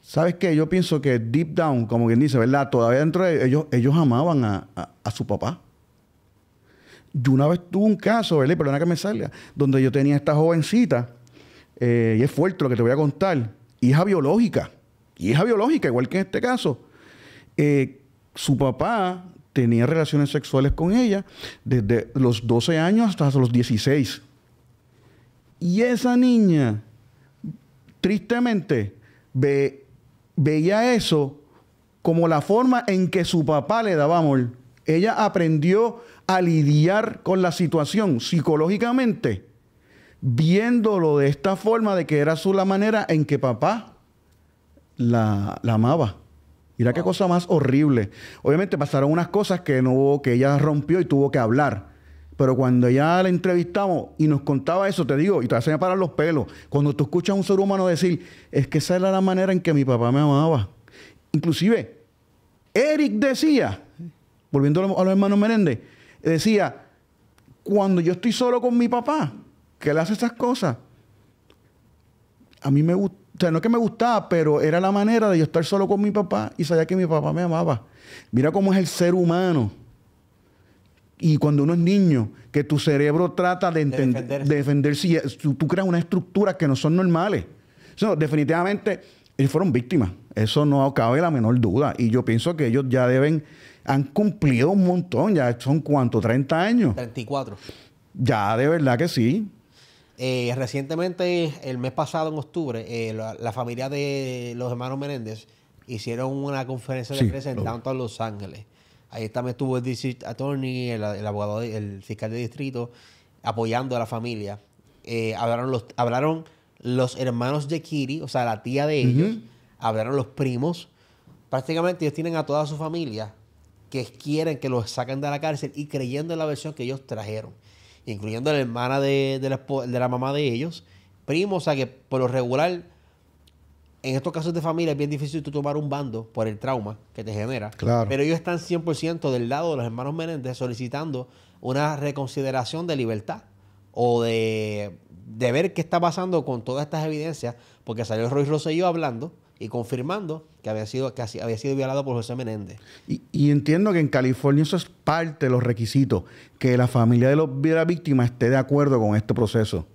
¿sabes qué? Yo pienso que deep down, como quien dice, ¿verdad? Todavía dentro de ellos amaban a su papá. Yo una vez tuve un caso, ¿verdad? Perdona que me salga, donde yo tenía esta jovencita, y es fuerte lo que te voy a contar, hija biológica, igual que en este caso. Su papá tenía relaciones sexuales con ella desde los 12 años hasta los 16. Y esa niña, tristemente, veía eso como la forma en que su papá le daba amor. Ella aprendió a lidiar con la situación psicológicamente, viéndolo de esta forma, de que era la manera en que papá la amaba. Mira qué cosa más horrible. Obviamente pasaron unas cosas que ella rompió y tuvo que hablar. Pero cuando ya la entrevistamos y nos contaba eso, te digo, y te hace me parar los pelos. Cuando tú escuchas a un ser humano decir, es que esa era la manera en que mi papá me amaba. Inclusive, Eric decía, volviendo a los hermanos Menéndez, decía, cuando yo estoy solo con mi papá, que él hace esas cosas, a mí O sea, no es que me gustaba, pero era la manera de yo estar solo con mi papá y sabía que mi papá me amaba. Mira cómo es el ser humano. Y cuando uno es niño, que tu cerebro trata de defenderse y tú creas unas estructuras que no son normales. Definitivamente, ellos fueron víctimas. Eso no cabe la menor duda. Y yo pienso que ellos ya han cumplido un montón. Ya son, ¿cuánto? ¿30 años? 34. Ya, de verdad que sí. Recientemente, el mes pasado, en octubre, la familia de los hermanos Menéndez hicieron una conferencia de prensa en Downtown Los Ángeles. Ahí también estuvo el District Attorney, el abogado, el fiscal de distrito, apoyando a la familia. Hablaron los hermanos de Kitty, o sea, la tía de ellos. Hablaron los primos. Prácticamente ellos tienen a toda su familia que quieren que los saquen de la cárcel y creyendo en la versión que ellos trajeron, incluyendo la hermana de la mamá de ellos, primos. O sea, que por lo regular, en estos casos de familia es bien difícil tú tomar un bando por el trauma que te genera. Claro. Pero ellos están 100% del lado de los hermanos Menéndez solicitando una reconsideración de libertad o de ver qué está pasando con todas estas evidencias, porque salió Roy Rosselló hablando y confirmando que había sido violado por José Menéndez. Y entiendo que en California eso es parte de los requisitos, que la familia de las víctimas esté de acuerdo con este proceso.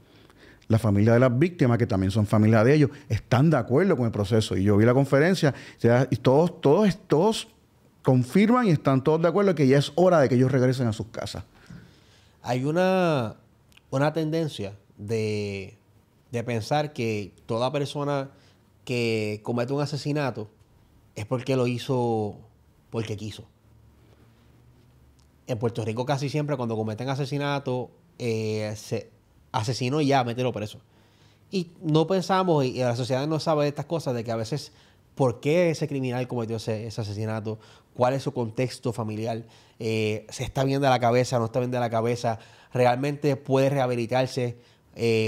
La familia de las víctimas, que también son familia de ellos, están de acuerdo con el proceso. Y yo vi la conferencia y todos confirman y están todos de acuerdo que ya es hora de que ellos regresen a sus casas. Hay una tendencia de pensar que toda persona que comete un asesinato es porque lo hizo porque quiso. En Puerto Rico casi siempre cuando cometen asesinato asesino y ya, mételo preso. Y no pensamos, y la sociedad no sabe de estas cosas, de que a veces, ¿por qué ese criminal cometió ese asesinato? ¿Cuál es su contexto familiar? ¿Se está bien de la cabeza? ¿No está bien de la cabeza? ¿Realmente puede rehabilitarse?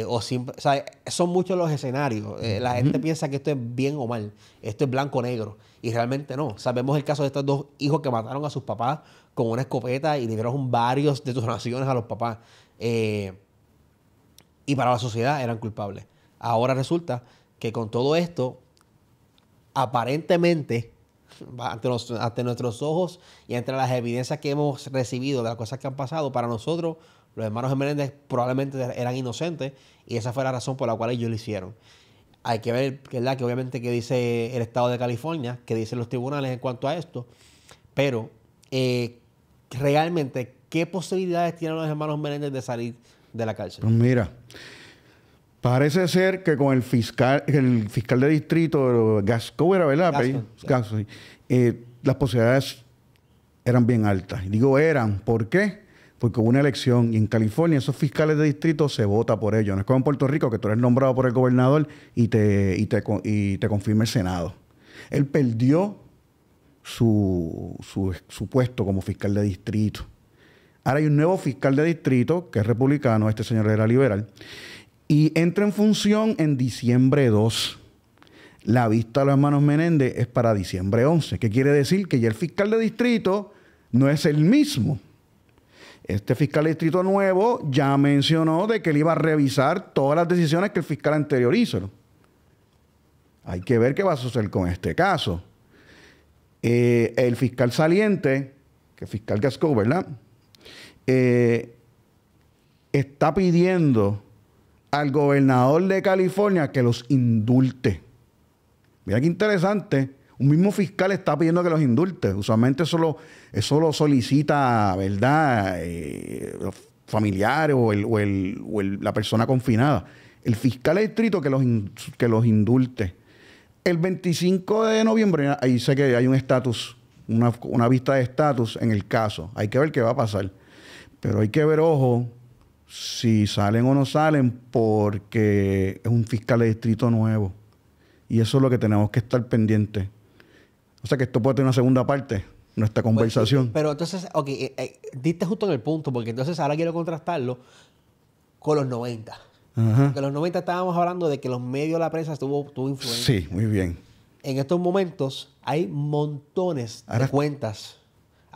O sea, son muchos los escenarios. La gente piensa que esto es bien o mal. Esto es blanco o negro. Y realmente no. Sabemos el caso de estos dos hijos que mataron a sus papás con una escopeta y le dieron varios detonaciones a los papás. Y para la sociedad eran culpables. Ahora resulta que con todo esto, aparentemente, ante nuestros ojos y entre las evidencias que hemos recibido de las cosas que han pasado, para nosotros, los hermanos Menéndez probablemente eran inocentes y esa fue la razón por la cual ellos lo hicieron. Hay que ver, ¿verdad?, que obviamente que dice el estado de California, que dicen los tribunales en cuanto a esto, pero realmente, ¿qué posibilidades tienen los hermanos Menéndez de salir de la cárcel? Pues mira, parece ser que con el fiscal de distrito, Gasco era, ¿verdad? Gasco, las posibilidades eran bien altas. Y digo eran, ¿por qué? Porque hubo una elección y en California esos fiscales de distrito se vota por ellos. No es como en Puerto Rico, que tú eres nombrado por el gobernador y te confirma el Senado. Él perdió su puesto como fiscal de distrito. Ahora hay un nuevo fiscal de distrito, que es republicano, este señor era liberal, y entra en función en diciembre 2. La vista de los hermanos Menéndez es para diciembre 11. ¿Qué quiere decir? Que ya el fiscal de distrito no es el mismo. Este fiscal de distrito nuevo ya mencionó de que él iba a revisar todas las decisiones que el fiscal anterior hizo. Hay que ver qué va a suceder con este caso. El fiscal saliente, que es fiscal Gasco, ¿verdad?, está pidiendo al gobernador de California que los indulte. Mira qué interesante. Un mismo fiscal está pidiendo que los indulte. Usualmente eso lo solicita, ¿verdad?, los familiares o la persona confinada. El fiscal de distrito que los indulte. El 25 de noviembre, ahí sé que hay un estatus, una vista de estatus en el caso. Hay que ver qué va a pasar. Pero hay que ver, ojo, si salen o no salen, porque es un fiscal de distrito nuevo. Y eso es lo que tenemos que estar pendientes. O sea que esto puede tener una segunda parte, nuestra conversación. Pero entonces, ok, diste justo en el punto, porque entonces ahora quiero contrastarlo con los 90. Ajá. Porque en los 90 estábamos hablando de que los medios, la prensa tuvo influencia. Sí, muy bien. En estos momentos hay montones de cuentas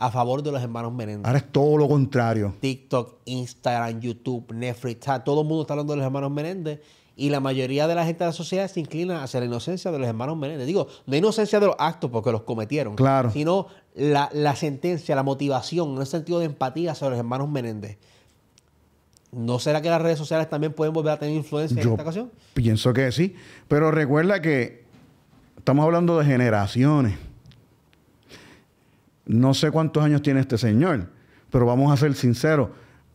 a favor de los hermanos Menéndez. Ahora es todo lo contrario. TikTok, Instagram, YouTube, Netflix, todo el mundo está hablando de los hermanos Menéndez Y la mayoría de la gente de la sociedad se inclina hacia la inocencia de los hermanos Menéndez. Digo, no inocencia de los actos porque los cometieron, Claro. sino la sentencia, la motivación, en el sentido de empatía hacia los hermanos Menéndez. ¿No será que las redes sociales también pueden volver a tener influencia en esta ocasión? Pienso que sí. Pero recuerda que estamos hablando de generaciones. No sé cuántos años tiene este señor, pero vamos a ser sinceros.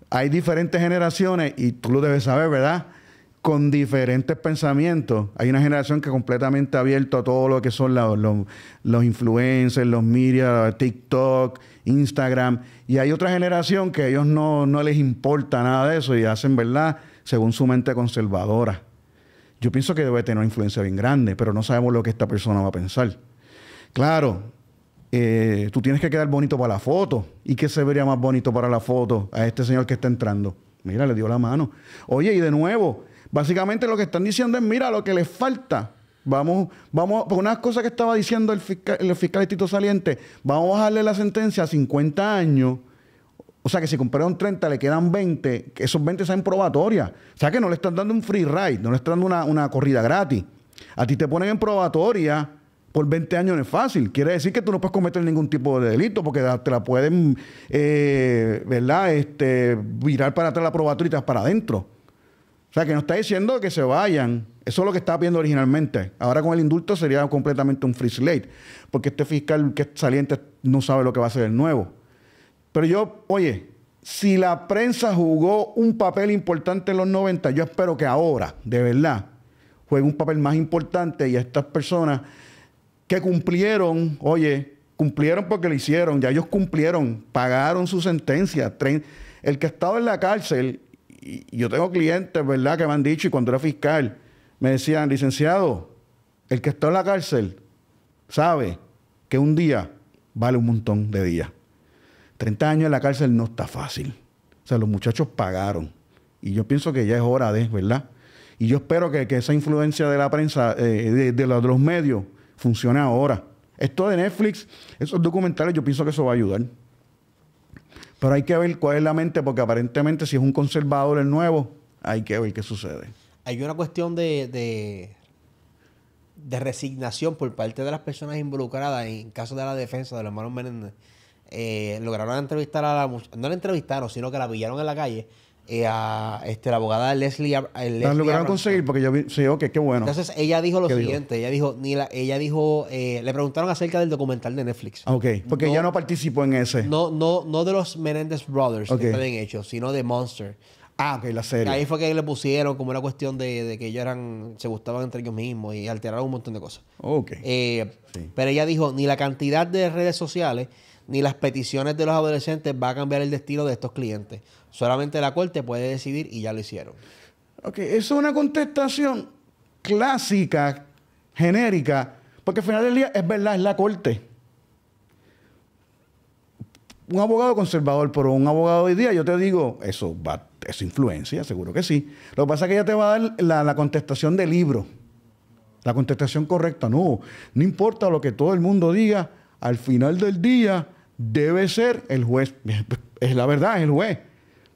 Hay diferentes generaciones, y tú lo debes saber, ¿verdad? Con diferentes pensamientos. Hay una generación que completamente abierta a todo lo que son los influencers, los media, TikTok, Instagram. Y hay otra generación que a ellos no les importa nada de eso y hacen, ¿verdad?, según su mente conservadora. Yo pienso que debe tener una influencia bien grande, pero no sabemos lo que esta persona va a pensar. Claro, tú tienes que quedar bonito para la foto. ¿Y qué se vería más bonito para la foto a este señor que está entrando? Mira, le dio la mano. Oye, y de nuevo, básicamente lo que están diciendo es, mira, lo que les falta. Vamos, por unas cosas que estaba diciendo el fiscal Tito Saliente, vamos a bajarle la sentencia a 50 años. O sea, que si compraron 30, le quedan 20, que esos 20 sean probatoria. O sea, que no le están dando un free ride, no le están dando una corrida gratis. A ti te ponen en probatoria por 20 años, no es fácil. Quiere decir que tú no puedes cometer ningún tipo de delito porque te la pueden, ¿verdad?, virar para atrás la probatoria y te vas para adentro. O sea, que no está diciendo que se vayan. Eso es lo que estaba pidiendo originalmente. Ahora con el indulto sería completamente un free slate. Porque este fiscal que es saliente no sabe lo que va a hacer el nuevo. Pero oye, si la prensa jugó un papel importante en los 90, yo espero que ahora, de verdad, juegue un papel más importante y a estas personas que cumplieron, cumplieron porque lo hicieron, ya ellos cumplieron, pagaron su sentencia. El que estaba en la cárcel, y yo tengo clientes, ¿verdad?, que me han dicho, y cuando era fiscal, me decían, licenciado, el que está en la cárcel sabe que un día vale un montón de días. 30 años en la cárcel no está fácil. O sea, los muchachos pagaron. Y yo pienso que ya es hora ¿verdad? Y yo espero que esa influencia de la prensa, de los medios, funcione ahora. Esto de Netflix, esos documentales, yo pienso que eso va a ayudar. Pero hay que ver cuál es la mente, porque aparentemente si es un conservador el nuevo, hay que ver qué sucede. Hay una cuestión de resignación por parte de las personas involucradas en caso de la defensa de los hermanos Menéndez. Lograron entrevistar a no la entrevistaron, sino que la pillaron en la calle a la abogada Leslie La lograron conseguir porque yo vi, sí, ok, qué bueno. Entonces ella dijo lo siguiente, ella dijo, le preguntaron acerca del documental de Netflix. Ok, porque ella no participó en ese. No de los Menendez Brothers que Okay. habían hecho, sino de Monster. Ok, la serie. Ahí fue que le pusieron como una cuestión de que ellos se gustaban entre ellos mismos y alteraron un montón de cosas. Ok. Sí. Pero ella dijo, ni la cantidad de redes sociales ni las peticiones de los adolescentes va a cambiar el destino de estos clientes. Solamente la corte puede decidir y ya lo hicieron. Ok, eso es una contestación clásica, genérica, porque al final del día es verdad, es la corte. Un abogado conservador, pero un abogado hoy día, yo te digo, eso influencia, seguro que sí. Lo que pasa es que ella te va a dar la contestación del libro, la contestación correcta. No importa lo que todo el mundo diga, al final del día debe ser el juez. Es la verdad, es el juez.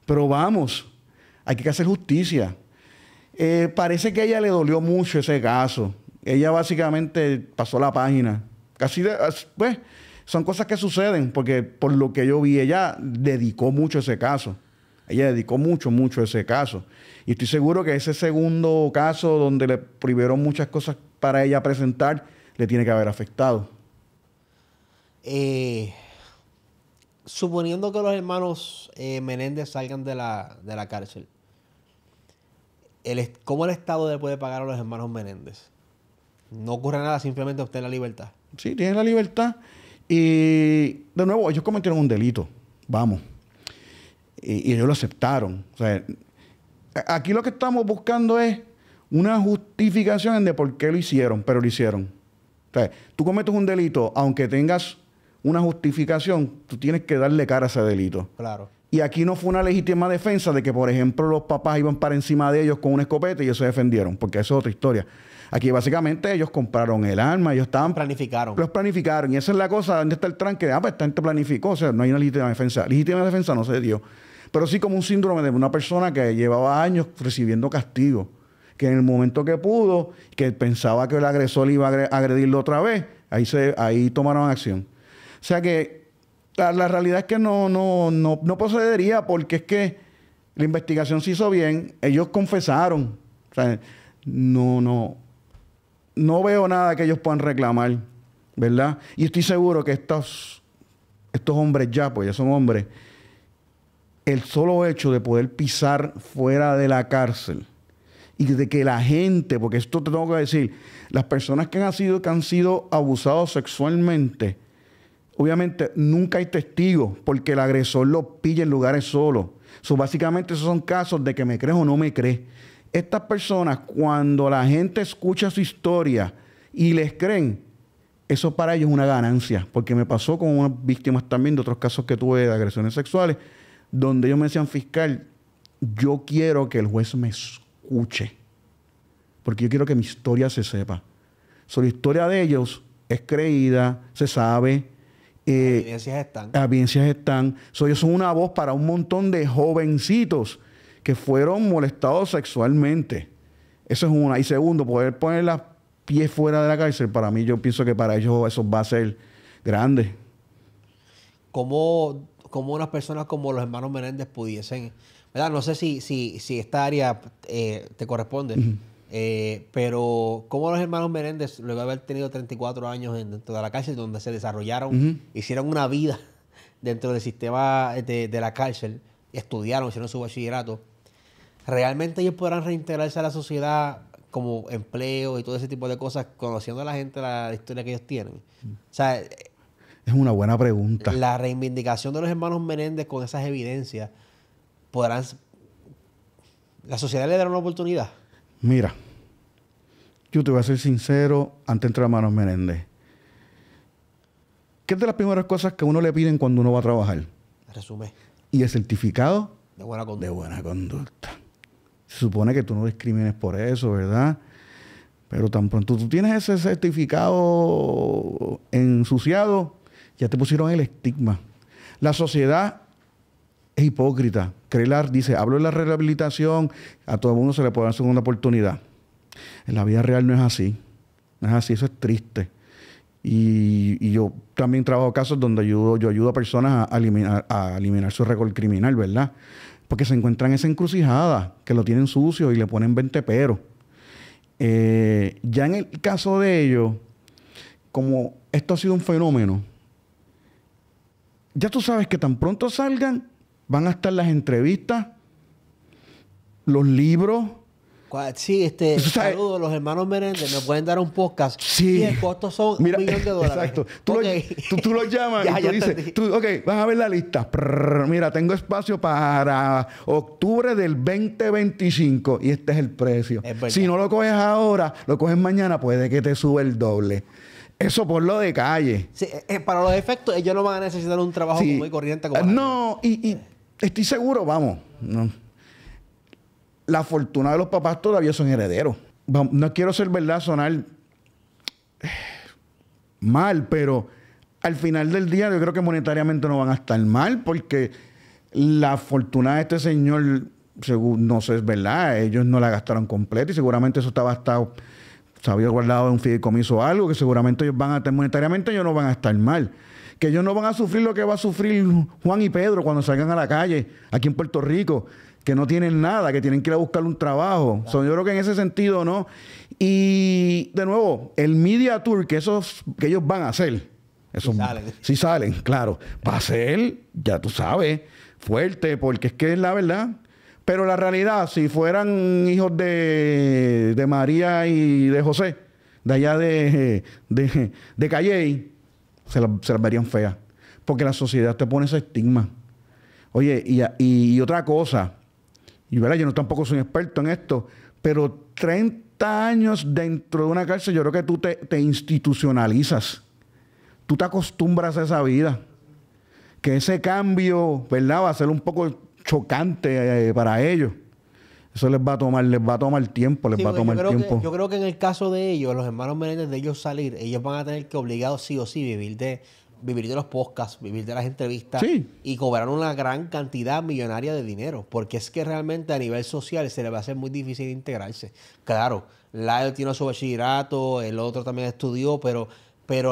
Pero vamos, hay que hacer justicia. Parece que a ella le dolió mucho ese caso. Ella básicamente pasó la página. Pues, son cosas que suceden, porque por lo que yo vi, ella dedicó mucho ese caso. Ella dedicó mucho ese caso. Y estoy seguro que ese segundo caso, donde le prohibieron muchas cosas para ella presentar, le tiene que haber afectado. Suponiendo que los hermanos Menéndez salgan de la cárcel, ¿cómo el Estado le puede pagar a los hermanos Menéndez? No ocurre nada, simplemente obtener la libertad. Sí, tienen la libertad. Y, de nuevo, ellos cometieron un delito. Vamos. Y ellos lo aceptaron. O sea, aquí lo que estamos buscando es una justificación de por qué lo hicieron, pero lo hicieron. O sea, tú cometes un delito, aunque tengas una justificación, tú tienes que darle cara a ese delito. Claro. Y aquí no fue una legítima defensa de que, por ejemplo, los papás iban para encima de ellos con una escopeta y ellos se defendieron, porque eso es otra historia. Aquí básicamente ellos compraron el arma, ellos estaban... Los planificaron. Y esa es la cosa, ¿dónde está el tranque? Pues esta gente planificó, o sea, no hay una legítima defensa. Legítima defensa no se dio. Pero sí como un síndrome de una persona que llevaba años recibiendo castigo. que en el momento que pudo, que pensaba que el agresor iba a agredirlo otra vez, ahí tomaron acción. O sea que la realidad es que no procedería, porque es que la investigación se hizo bien, ellos confesaron. O sea, no veo nada que ellos puedan reclamar, ¿verdad? Y estoy seguro que estos hombres ya, pues ya son hombres, el solo hecho de poder pisar fuera de la cárcel y de que la gente, porque esto te tengo que decir, las personas que han sido abusados sexualmente, obviamente nunca hay testigos porque el agresor los pilla en lugares solos. Básicamente esos son casos de que me crees o no me crees. Estas personas, cuando la gente escucha su historia y les creen, eso para ellos es una ganancia. Porque me pasó con unas víctimas también de otros casos que tuve de agresiones sexuales, donde ellos me decían, fiscal, yo quiero que el juez me escuche, porque yo quiero que mi historia se sepa. La historia de ellos es creída, se sabe. Las evidencias están. Las evidencias están. Ellos son una voz para un montón de jovencitos que fueron molestados sexualmente. Eso es una. Y segundo, poder poner las pies fuera de la cárcel, para mí, yo pienso que para ellos eso va a ser grande. ¿Cómo unas personas como los hermanos Menéndez pudiesen, ¿verdad? No sé si esta área te corresponde, pero cómo los hermanos Menéndez, luego de haber tenido 34 años dentro de la cárcel, donde se desarrollaron, hicieron una vida dentro del sistema de la cárcel, estudiaron, hicieron su bachillerato, ¿realmente ellos podrán reintegrarse a la sociedad como empleo y todo ese tipo de cosas, conociendo a la gente la historia que ellos tienen? O sea, es una buena pregunta. La reivindicación de los hermanos Menéndez con esas evidencias, ¿la sociedad le dará una oportunidad? Mira, yo te voy a ser sincero antes de entrar a hermanos Menéndez. ¿Qué es de las primeras cosas que a uno le piden cuando uno va a trabajar? Resume. Y el certificado de buena conducta. De buena conducta. Se supone que tú no discrimines por eso, ¿verdad? Pero tan pronto tú tienes ese certificado ensuciado, ya te pusieron el estigma. La sociedad es hipócrita. Dice, hablo de la rehabilitación, a todo el mundo se le puede dar segunda oportunidad. En la vida real no es así. No es así, eso es triste. Y yo también trabajo casos donde yo ayudo a personas a eliminar su récord criminal, ¿verdad? Porque se encuentran en esa encrucijada, que lo tienen sucio y le ponen 20 peros. Ya en el caso de ellos, como esto ha sido un fenómeno, ya tú sabes que tan pronto salgan, van a estar las entrevistas, los libros. Sí, saludos a los hermanos Menéndez, me pueden dar un podcast. Sí. Y el costo son mira, $1 millón. Exacto. Tú los llamas y tú dices, ok, vas a ver la lista. Mira, tengo espacio para octubre del 2025 y este es el precio. Si no lo coges ahora, lo coges mañana, puede que te sube el doble. Eso por lo de calle. Sí, para los efectos, ellos no van a necesitar un trabajo común y corriente. No, y estoy seguro, vamos. No. La fortuna de los papás todavía son herederos. No quiero ser verdad, sonar mal, pero al final del día yo creo que monetariamente no van a estar mal, porque la fortuna de este señor, según no sé, es verdad, ellos no la gastaron completa y seguramente eso estaba gastado, se había guardado en un fideicomiso o algo, que seguramente ellos van a estar monetariamente, ellos no van a estar mal. Que ellos no van a sufrir lo que va a sufrir Juan y Pedro cuando salgan a la calle, aquí en Puerto Rico, que no tienen nada, que tienen que ir a buscar un trabajo. Claro. Yo creo que en ese sentido, ¿no? Y, de nuevo, el media tour que ellos van a hacer, eso, si salen, claro, va a ser, ya tú sabes, fuerte, porque es que es la verdad. Pero la realidad, si fueran hijos de María y de José, de allá de Calley, se las verían feas. Porque la sociedad te pone ese estigma. Oye, y otra cosa, y ¿verdad? Yo no tampoco soy experto en esto, pero 30 años dentro de una cárcel, yo creo que tú te institucionalizas. Tú te acostumbras a esa vida. Que ese cambio, ¿verdad? Va a ser un poco chocante para ellos. Eso les va a tomar tiempo, Yo creo que en el caso de ellos, los hermanos Menéndez, de ellos salir, ellos van a tener que obligados sí o sí vivir de vivir de los podcasts, vivir de las entrevistas Sí. y cobrar una gran cantidad millonaria de dinero. Porque es que realmente a nivel social se le va a hacer muy difícil integrarse. Claro, Lyle tiene su bachillerato, el otro también estudió, pero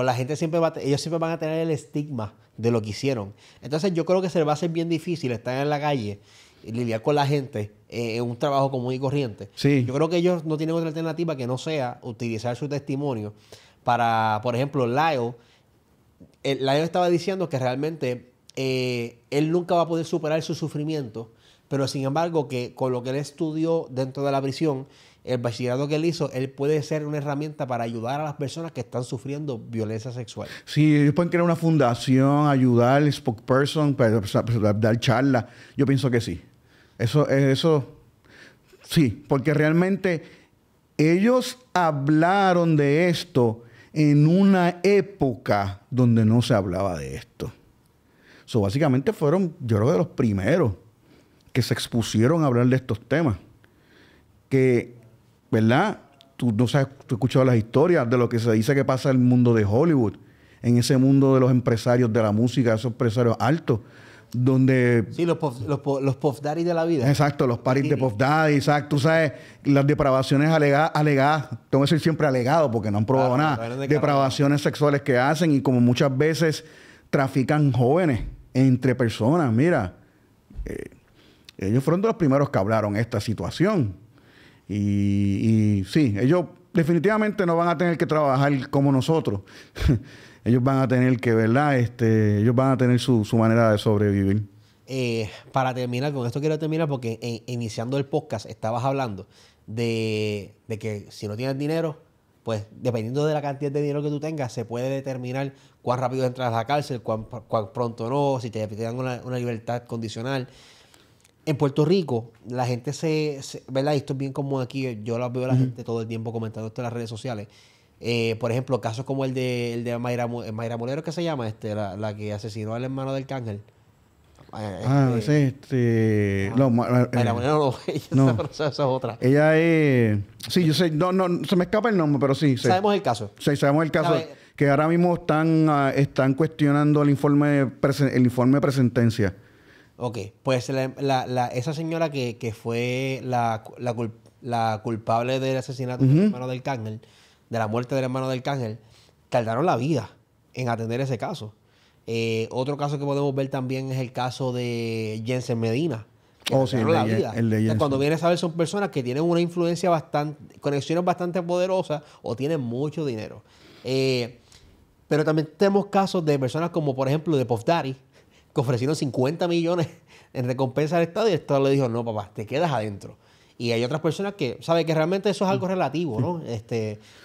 la gente siempre ellos siempre van a tener el estigma de lo que hicieron. Entonces yo creo que se le va a hacer bien difícil estar en la calle y lidiar con la gente en un trabajo común y corriente. Sí. Yo creo que ellos no tienen otra alternativa que no sea utilizar su testimonio para, por ejemplo, Lyle estaba diciendo que realmente él nunca va a poder superar su sufrimiento, pero sin embargo que con lo que él estudió dentro de la prisión, el bachillerato que él hizo, él puede ser una herramienta para ayudar a las personas que están sufriendo violencia sexual. Sí, ellos pueden crear una fundación, ayudar, spokesperson, para dar charlas. Yo pienso que sí. Eso, sí, porque realmente ellos hablaron de esto en una época donde no se hablaba de esto. So, básicamente fueron, yo creo, de los primeros que se expusieron a hablar de estos temas. Que, ¿verdad? Tú no sabes, tú has escuchado las historias de lo que se dice que pasa en el mundo de Hollywood, en ese mundo de los empresarios de la música, esos empresarios altos, donde... Sí, los Puff Daddy de la vida. Exacto, los parties de Puff Daddy, exacto. Tú sabes, las depravaciones alegadas, tengo que decir siempre alegado porque no han probado nada. Depravaciones sexuales que hacen y como muchas veces trafican jóvenes entre personas. Mira, ellos fueron de los primeros que hablaron de esta situación. Y sí, ellos definitivamente no van a tener que trabajar como nosotros. Ellos van a tener que, ¿verdad? Ellos van a tener su manera de sobrevivir. Para terminar, con esto quiero terminar porque iniciando el podcast estabas hablando de que si no tienes dinero, pues dependiendo de la cantidad de dinero que tú tengas, se puede determinar cuán rápido entras a la cárcel, cuán pronto no, si te dan una libertad condicional. En Puerto Rico, la gente ¿verdad? Y esto es bien común aquí, yo la veo a la gente todo el tiempo comentando esto en las redes sociales. Por ejemplo, casos como el de Mayra Molero, ¿qué se llama? La que asesinó al hermano del Cángel. No, Mayra Molero no, esa es otra. Ella es... Sí, yo sé, no, se me escapa el nombre, pero sí. Sabemos el caso. Sí, sabemos el caso. ¿Sabe? Que ahora mismo están cuestionando el informe de presentencia. Ok, pues esa señora que fue la culpable del asesinato del hermano del Cángel, de la muerte del hermano del Cángel, tardaron la vida en atender ese caso. Otro caso que podemos ver también es el caso de Jensen Medina. Sí, el de Jensen. Cuando vienes a ver son personas que tienen una influencia conexiones bastante poderosas o tienen mucho dinero. Pero también tenemos casos de personas como por ejemplo de Puff Daddy, que ofrecieron 50 millones en recompensa al Estado y el Estado le dijo, no, papá, te quedas adentro. Y hay otras personas que, ¿sabes? Que realmente eso es algo relativo, ¿no?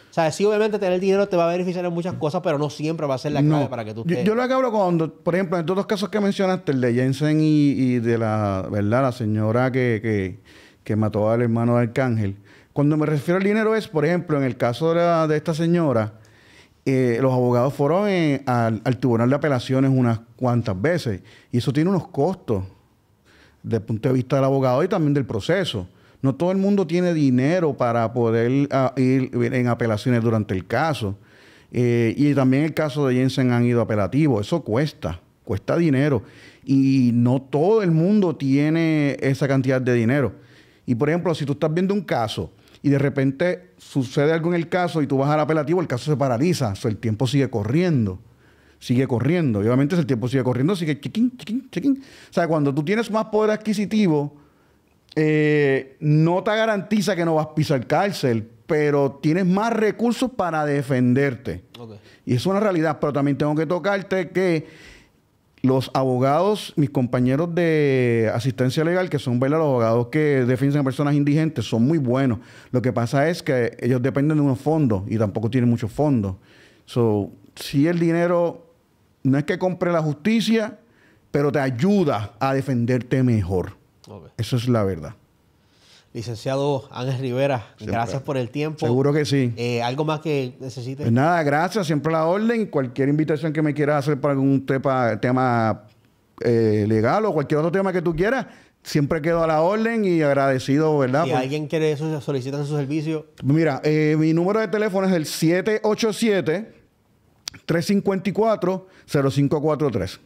¿Sabes? Sí, obviamente tener dinero te va a beneficiar en muchas cosas, pero no siempre va a ser la clave para que tú estés... Yo lo que hablo cuando, por ejemplo, en todos los casos que mencionaste, el de Jensen y de la, ¿verdad? La señora que mató al hermano de Arcángel. Cuando me refiero al dinero es, por ejemplo, en el caso de esta señora... los abogados fueron al Tribunal de Apelaciones unas cuantas veces y eso tiene unos costos desde el punto de vista del abogado y también del proceso. No todo el mundo tiene dinero para poder ir en apelaciones durante el caso. Y también el caso de Jensen han ido apelativos. Eso cuesta dinero. Y no todo el mundo tiene esa cantidad de dinero. Y por ejemplo, si tú estás viendo un caso y de repente sucede algo en el caso y tú vas al apelativo, el caso se paraliza. O sea, el tiempo sigue corriendo. Y obviamente si el tiempo sigue corriendo, sigue chiquín. O sea, cuando tú tienes más poder adquisitivo, no te garantiza que no vas a pisar cárcel, pero tienes más recursos para defenderte. Okay. Y es una realidad. Pero también tengo que tocarte que los abogados, mis compañeros de asistencia legal, que son, ¿verdad?, los abogados que defienden a personas indigentes, son muy buenos. Lo que pasa es que ellos dependen de unos fondos y tampoco tienen muchos fondos. Si el dinero no es que compre la justicia, pero te ayuda a defenderte mejor. Okay. Eso es la verdad. Licenciado Ángel Rivera, siempre. Gracias por el tiempo. Seguro que sí. ¿Algo más que necesites? Pues nada, gracias. Siempre a la orden. Cualquier invitación que me quieras hacer para algún tema legal o cualquier otro tema que tú quieras, siempre quedo a la orden y agradecido, ¿verdad? Si alguien quiere solicitar su servicio. Mira, mi número de teléfono es el 354-0543.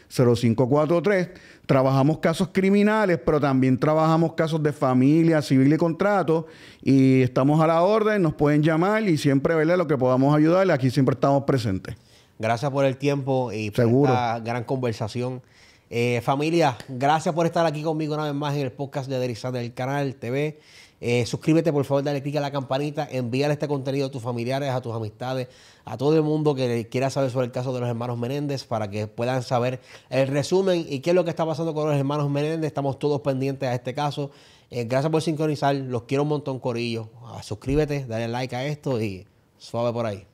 787-354-0543. Trabajamos casos criminales, pero también trabajamos casos de familia, civil y contrato. Y estamos a la orden, nos pueden llamar y siempre, ¿verdad?, lo que podamos ayudarle, aquí siempre estamos presentes. Gracias por el tiempo y por Seguro. esta gran conversación. Familia, gracias por estar aquí conmigo una vez más en el podcast de Derizal del canal TV. Suscríbete, por favor, dale click a la campanita, envíale este contenido a tus familiares, a tus amistades, a todo el mundo que quiera saber sobre el caso de los hermanos Menéndez para que puedan saber el resumen y qué es lo que está pasando con los hermanos Menéndez. Estamos todos pendientes a este caso. Gracias por sincronizar, los quiero un montón, corillo. Suscríbete, dale like a esto y suave por ahí.